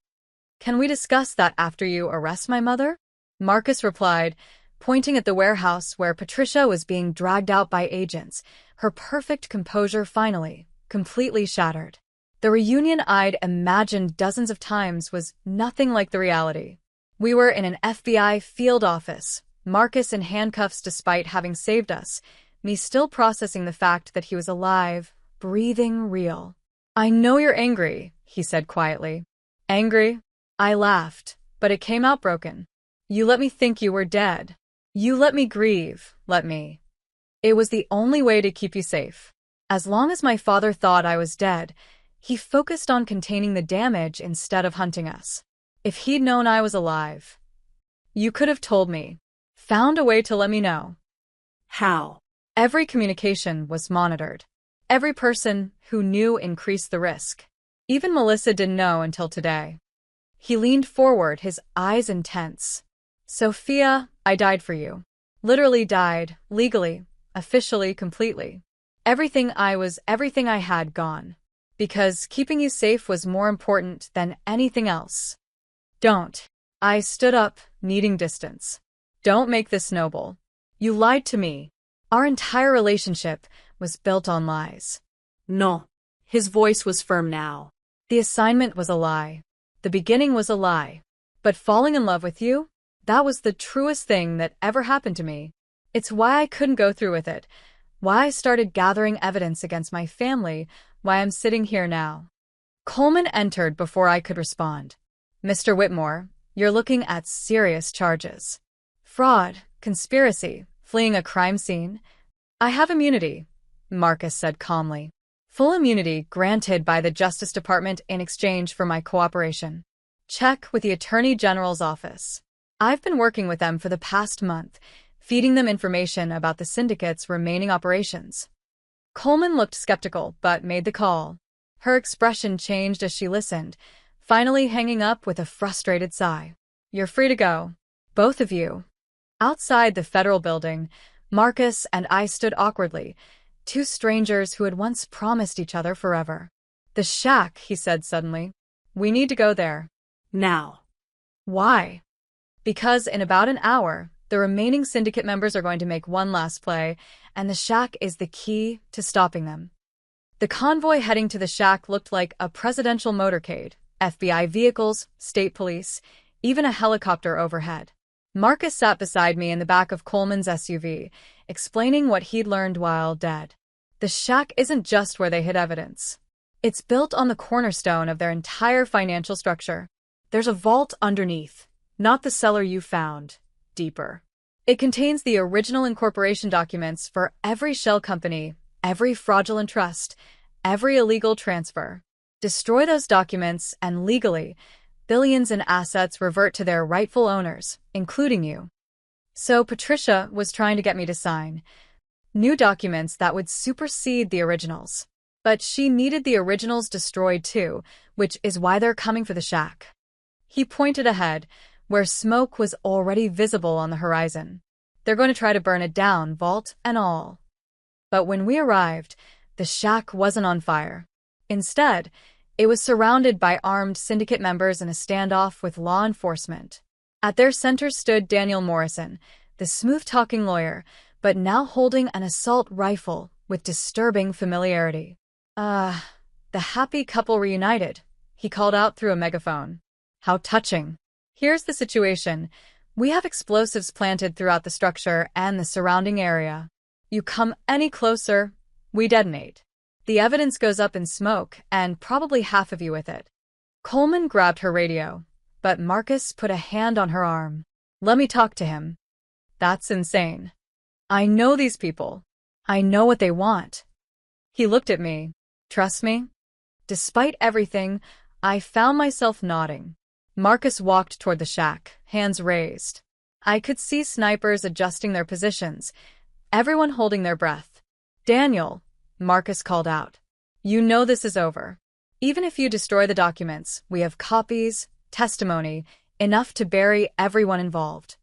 Can we discuss that after you arrest my mother? Marcus replied, pointing at the warehouse where Patricia was being dragged out by agents, her perfect composure finally, completely shattered. The reunion I'd imagined dozens of times was nothing like the reality. We were in an FBI field office, Marcus in handcuffs despite having saved us, me still processing the fact that he was alive, breathing real. "I know you're angry," he said quietly. "Angry?" I laughed, but it came out broken. "You let me think you were dead. You let me grieve, let me. It was the only way to keep you safe. As long as my father thought I was dead, he focused on containing the damage instead of hunting us. If he'd known I was alive, you could have told me. Found a way to let me know." How? Every communication was monitored. Every person who knew increased the risk. Even Melissa didn't know until today. He leaned forward, his eyes intense. "Sophia, I died for you. Literally died, legally, officially, completely. Everything I had gone. Because keeping you safe was more important than anything else. Don't." I stood up, needing distance. "Don't make this noble. You lied to me. Our entire relationship was built on lies." No. His voice was firm now. "The assignment was a lie. The beginning was a lie. But falling in love with you? That was the truest thing that ever happened to me. It's why I couldn't go through with it. Why I started gathering evidence against my family. Why I'm sitting here now." Coleman entered before I could respond. "Mr. Whitmore, you're looking at serious charges. Fraud, conspiracy, fleeing a crime scene." "I have immunity," Marcus said calmly. "Full immunity granted by the Justice Department in exchange for my cooperation. Check with the Attorney General's office. I've been working with them for the past month, feeding them information about the syndicate's remaining operations." Coleman looked skeptical, but made the call. Her expression changed as she listened, finally hanging up with a frustrated sigh. "You're free to go. Both of you." Outside the federal building, Marcus and I stood awkwardly, two strangers who had once promised each other forever. "The shack," he said suddenly. "We need to go there." Now. "Why?" "Because in about an hour, the remaining syndicate members are going to make one last play, and the shack is the key to stopping them." The convoy heading to the shack looked like a presidential motorcade, FBI vehicles, state police, even a helicopter overhead. Marcus sat beside me in the back of Coleman's SUV, explaining what he'd learned while dead. "The shack isn't just where they hid evidence. It's built on the cornerstone of their entire financial structure. There's a vault underneath, not the cellar you found, deeper. It contains the original incorporation documents for every shell company, every fraudulent trust, every illegal transfer. Destroy those documents, and legally, billions in assets revert to their rightful owners, including you." So Patricia was trying to get me to sign new documents that would supersede the originals. But she needed the originals destroyed too, which is why they're coming for the shack. He pointed ahead, where smoke was already visible on the horizon. "They're going to try to burn it down, vault and all." But when we arrived, the shack wasn't on fire. Instead, it was surrounded by armed syndicate members in a standoff with law enforcement. At their center stood Daniel Morrison, the smooth-talking lawyer, but now holding an assault rifle with disturbing familiarity. The happy couple reunited," he called out through a megaphone. "How touching. Here's the situation. We have explosives planted throughout the structure and the surrounding area. You come any closer, we detonate. The evidence goes up in smoke, and probably half of you with it." Coleman grabbed her radio, but Marcus put a hand on her arm. "Let me talk to him." "That's insane. I know these people. I know what they want." He looked at me. "Trust me?" Despite everything, I found myself nodding. Marcus walked toward the shack, hands raised. I could see snipers adjusting their positions, everyone holding their breath. "Daniel," Marcus called out, "you know this is over. Even if you destroy the documents, we have copies, testimony, enough to bury everyone involved.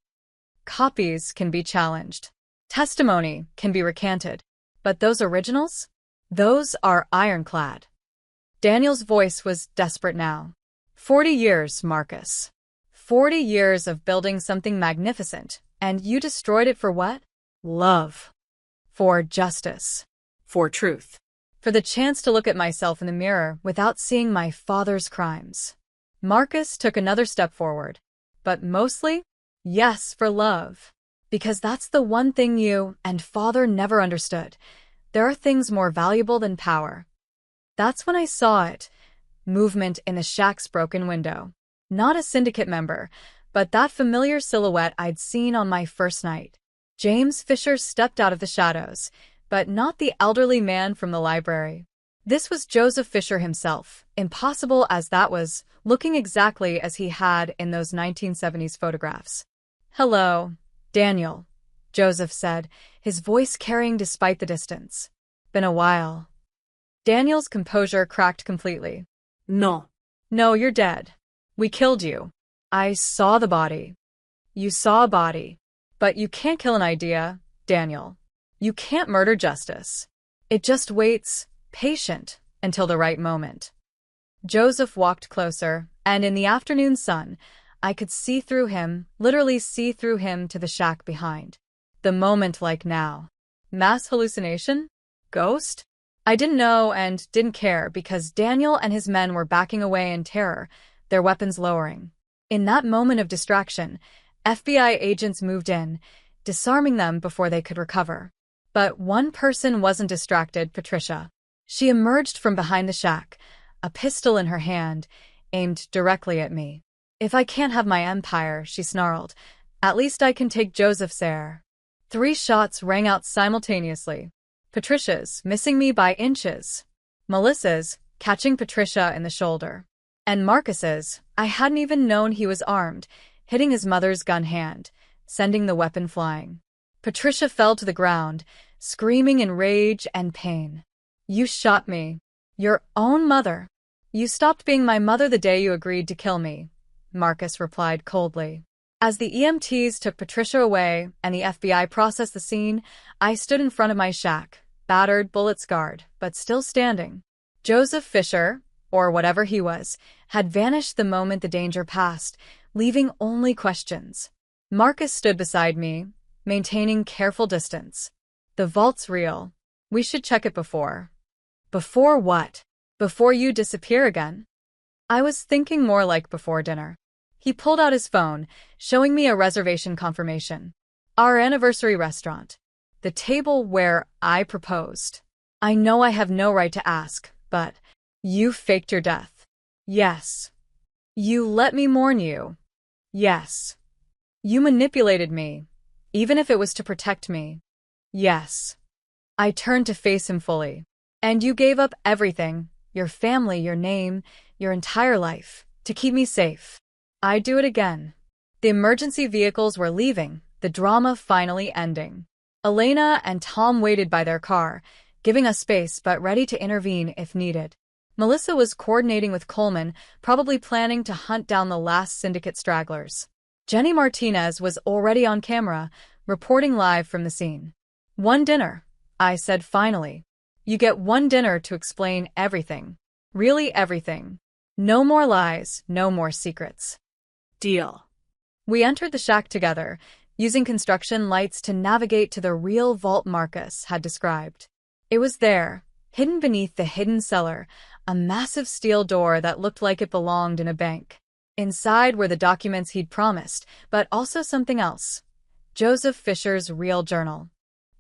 Copies can be challenged. Testimony can be recanted. But those originals? Those are ironclad." Daniel's voice was desperate now. 40 years, Marcus. 40 years of building something magnificent, and you destroyed it for what? Love. For justice. For truth. For the chance to look at myself in the mirror without seeing my father's crimes. Marcus took another step forward. but mostly, yes, for love. Because that's the one thing you and Father never understood. There are things more valuable than power. That's when I saw it. Movement in the shack's broken window. Not a syndicate member, but that familiar silhouette I'd seen on my first night. James Fisher stepped out of the shadows, but not the elderly man from the library. This was Joseph Fisher himself, impossible as that was, looking exactly as he had in those 1970s photographs. "Hello, Daniel," Joseph said, his voice carrying despite the distance. "Been a while." Daniel's composure cracked completely. No. "No, you're dead. We killed you. I saw the body." "You saw a body. But you can't kill an idea, Daniel. You can't murder justice. It just waits, patient, until the right moment." Joseph walked closer, and in the afternoon sun, I could see through him, literally see through him to the shack behind. The moment like now. Mass hallucination? Ghost? I didn't know and didn't care because Daniel and his men were backing away in terror, their weapons lowering. In that moment of distraction, FBI agents moved in, disarming them before they could recover. But one person wasn't distracted, Patricia. She emerged from behind the shack, a pistol in her hand, aimed directly at me. "If I can't have my empire," she snarled, "at least I can take Joseph's heir." 3 shots rang out simultaneously. Patricia's, missing me by inches. Melissa's, catching Patricia in the shoulder. And Marcus's, I hadn't even known he was armed, hitting his mother's gun hand, sending the weapon flying. Patricia fell to the ground, screaming in rage and pain. "You shot me. Your own mother. You stopped being my mother the day you agreed to kill me," Marcus replied coldly. As the EMTs took Patricia away and the FBI processed the scene, I stood in front of my shack, battered, bullet-scarred, but still standing. Joseph Fisher, or whatever he was, had vanished the moment the danger passed, leaving only questions. Marcus stood beside me, maintaining careful distance. "The vault's real. We should check it before." "Before what? Before you disappear again?" I was thinking more like before dinner. He pulled out his phone, showing me a reservation confirmation. Our anniversary restaurant. The table where I proposed. "I know I have no right to ask, but you faked your death." "Yes." "You let me mourn you." "Yes." "You manipulated me, even if it was to protect me." "Yes." I turned to face him fully. "And you gave up everything, your family, your name, your entire life, to keep me safe." I'd do it again. The emergency vehicles were leaving, the drama finally ending. Elena and Tom waited by their car, giving us space but ready to intervene if needed. Melissa was coordinating with Coleman, probably planning to hunt down the last syndicate stragglers. Jenny Martinez was already on camera, reporting live from the scene. "One dinner," I said finally. "You get one dinner to explain everything. Really everything. No more lies, no more secrets." Deal. We entered the shack together, using construction lights to navigate to the real vault Marcus had described. It was there, hidden beneath the hidden cellar, a massive steel door that looked like it belonged in a bank. Inside were the documents he'd promised, but also something else. Joseph Fisher's real journal.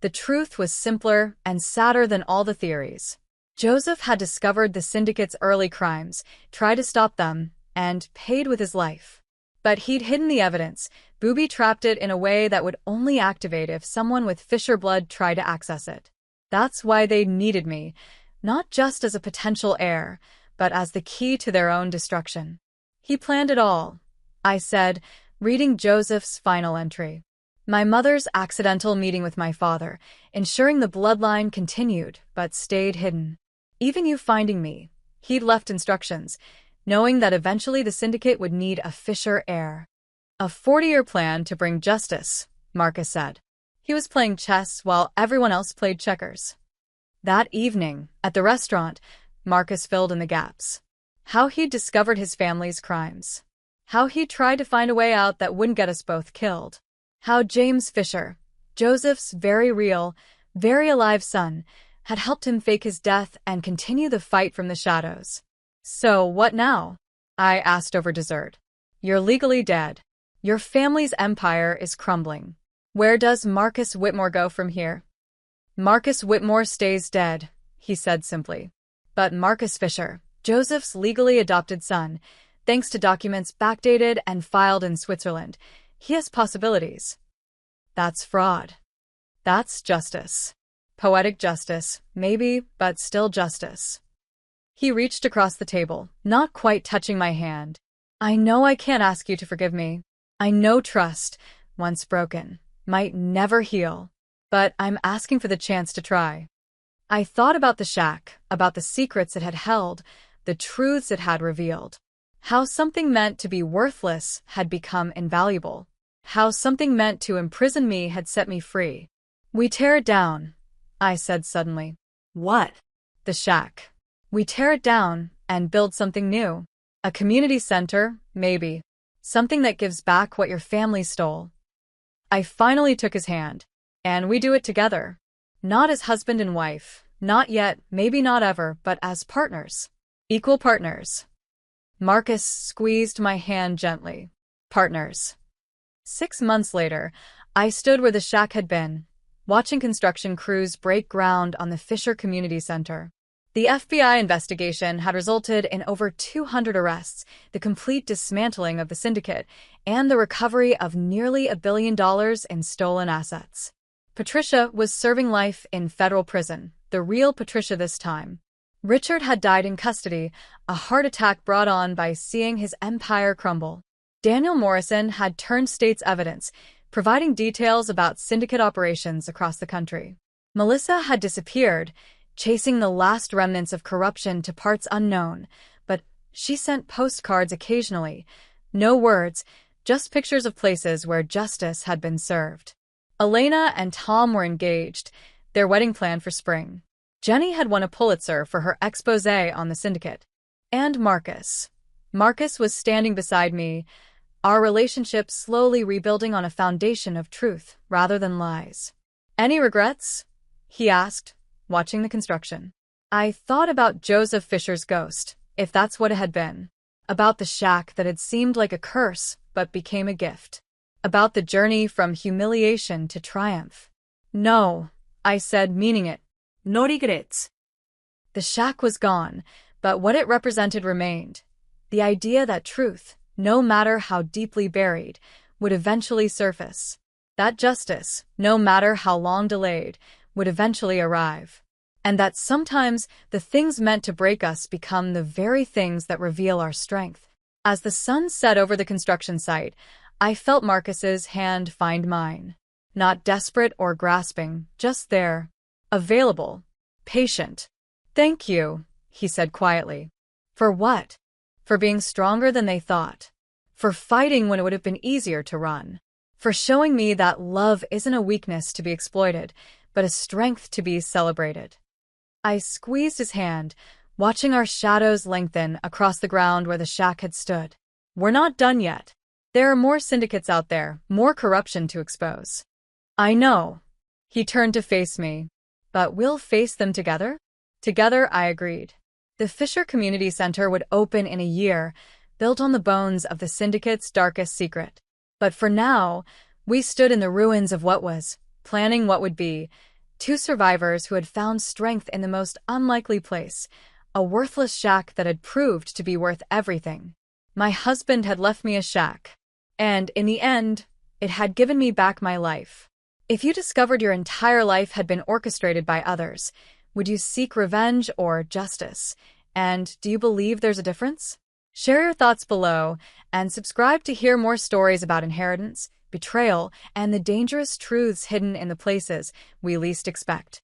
The truth was simpler and sadder than all the theories. Joseph had discovered the syndicate's early crimes, tried to stop them, and paid with his life. But he'd hidden the evidence, booby-trapped it in a way that would only activate if someone with Fisher blood tried to access it. That's why they needed me, not just as a potential heir, but as the key to their own destruction. "He planned it all," I said, reading Joseph's final entry. "My mother's accidental meeting with my father, ensuring the bloodline continued, but stayed hidden. Even you finding me," he'd left instructions, knowing that eventually the syndicate would need a Fisher heir. "A 40-year plan to bring justice," Marcus said. He was playing chess while everyone else played checkers. That evening, at the restaurant, Marcus filled in the gaps. How he'd discovered his family's crimes. How he'd tried to find a way out that wouldn't get us both killed. How James Fisher, Joseph's very real, very alive son, had helped him fake his death and continue the fight from the shadows. "So, what now?" I asked over dessert. "You're legally dead," Your family's empire is crumbling. Where does Marcus Whitmore go from here? Marcus Whitmore stays dead, he said simply. But Marcus Fisher, Joseph's legally adopted son, thanks to documents backdated and filed in Switzerland, he has possibilities. That's fraud. That's justice. Poetic justice, maybe, but still justice. He reached across the table, not quite touching my hand. I know I can't ask you to forgive me. I know trust, once broken, might never heal. But I'm asking for the chance to try. I thought about the shack, about the secrets it had held, the truths it had revealed. How something meant to be worthless had become invaluable. How something meant to imprison me had set me free. We tear it down, I said suddenly. What? The shack. We tear it down and build something new. A community center, maybe. Something that gives back what your family stole. I finally took his hand. And we do it together. Not as husband and wife, not yet, maybe not ever, but as partners. Equal partners. Marcus squeezed my hand gently. Partners. 6 months later, I stood where the shack had been, watching construction crews break ground on the Fisher Community Center. The FBI investigation had resulted in over 200 arrests, the complete dismantling of the syndicate, and the recovery of nearly $1 billion in stolen assets. Patricia was serving life in federal prison, the real Patricia this time. Richard had died in custody, a heart attack brought on by seeing his empire crumble. Daniel Morrison had turned state's evidence, providing details about syndicate operations across the country. Melissa had disappeared, chasing the last remnants of corruption to parts unknown, but she sent postcards occasionally. No words, just pictures of places where justice had been served. Elena and Tom were engaged, their wedding planned for spring. Jenny had won a Pulitzer for her exposé on the syndicate. And Marcus. Marcus was standing beside me, our relationship slowly rebuilding on a foundation of truth rather than lies. Any regrets? He asked, watching the construction. I thought about Joseph Fisher's ghost, if that's what it had been. About the shack that had seemed like a curse, but became a gift. About the journey from humiliation to triumph. No, I said, meaning it. No regrets. The shack was gone, but what it represented remained. The idea that truth, no matter how deeply buried, would eventually surface. That justice, no matter how long delayed, would eventually arrive. And that sometimes the things meant to break us become the very things that reveal our strength. As the sun set over the construction site, I felt Marcus's hand find mine. Not desperate or grasping, just there. Available. Patient. Thank you, he said quietly. For what? For being stronger than they thought. For fighting when it would have been easier to run. For showing me that love isn't a weakness to be exploited, but a strength to be celebrated. I squeezed his hand, watching our shadows lengthen across the ground where the shack had stood. We're not done yet. There are more syndicates out there, more corruption to expose. I know. He turned to face me. But we'll face them together? Together, I agreed. The Fisher Community Center would open in a year, built on the bones of the syndicate's darkest secret. But for now, we stood in the ruins of what was, planning what would be, two survivors who had found strength in the most unlikely place, a worthless shack that had proved to be worth everything. My husband had left me a shack. And, in the end, it had given me back my life. If you discovered your entire life had been orchestrated by others, would you seek revenge or justice? And do you believe there's a difference? Share your thoughts below, and subscribe to hear more stories about inheritance, betrayal, and the dangerous truths hidden in the places we least expect.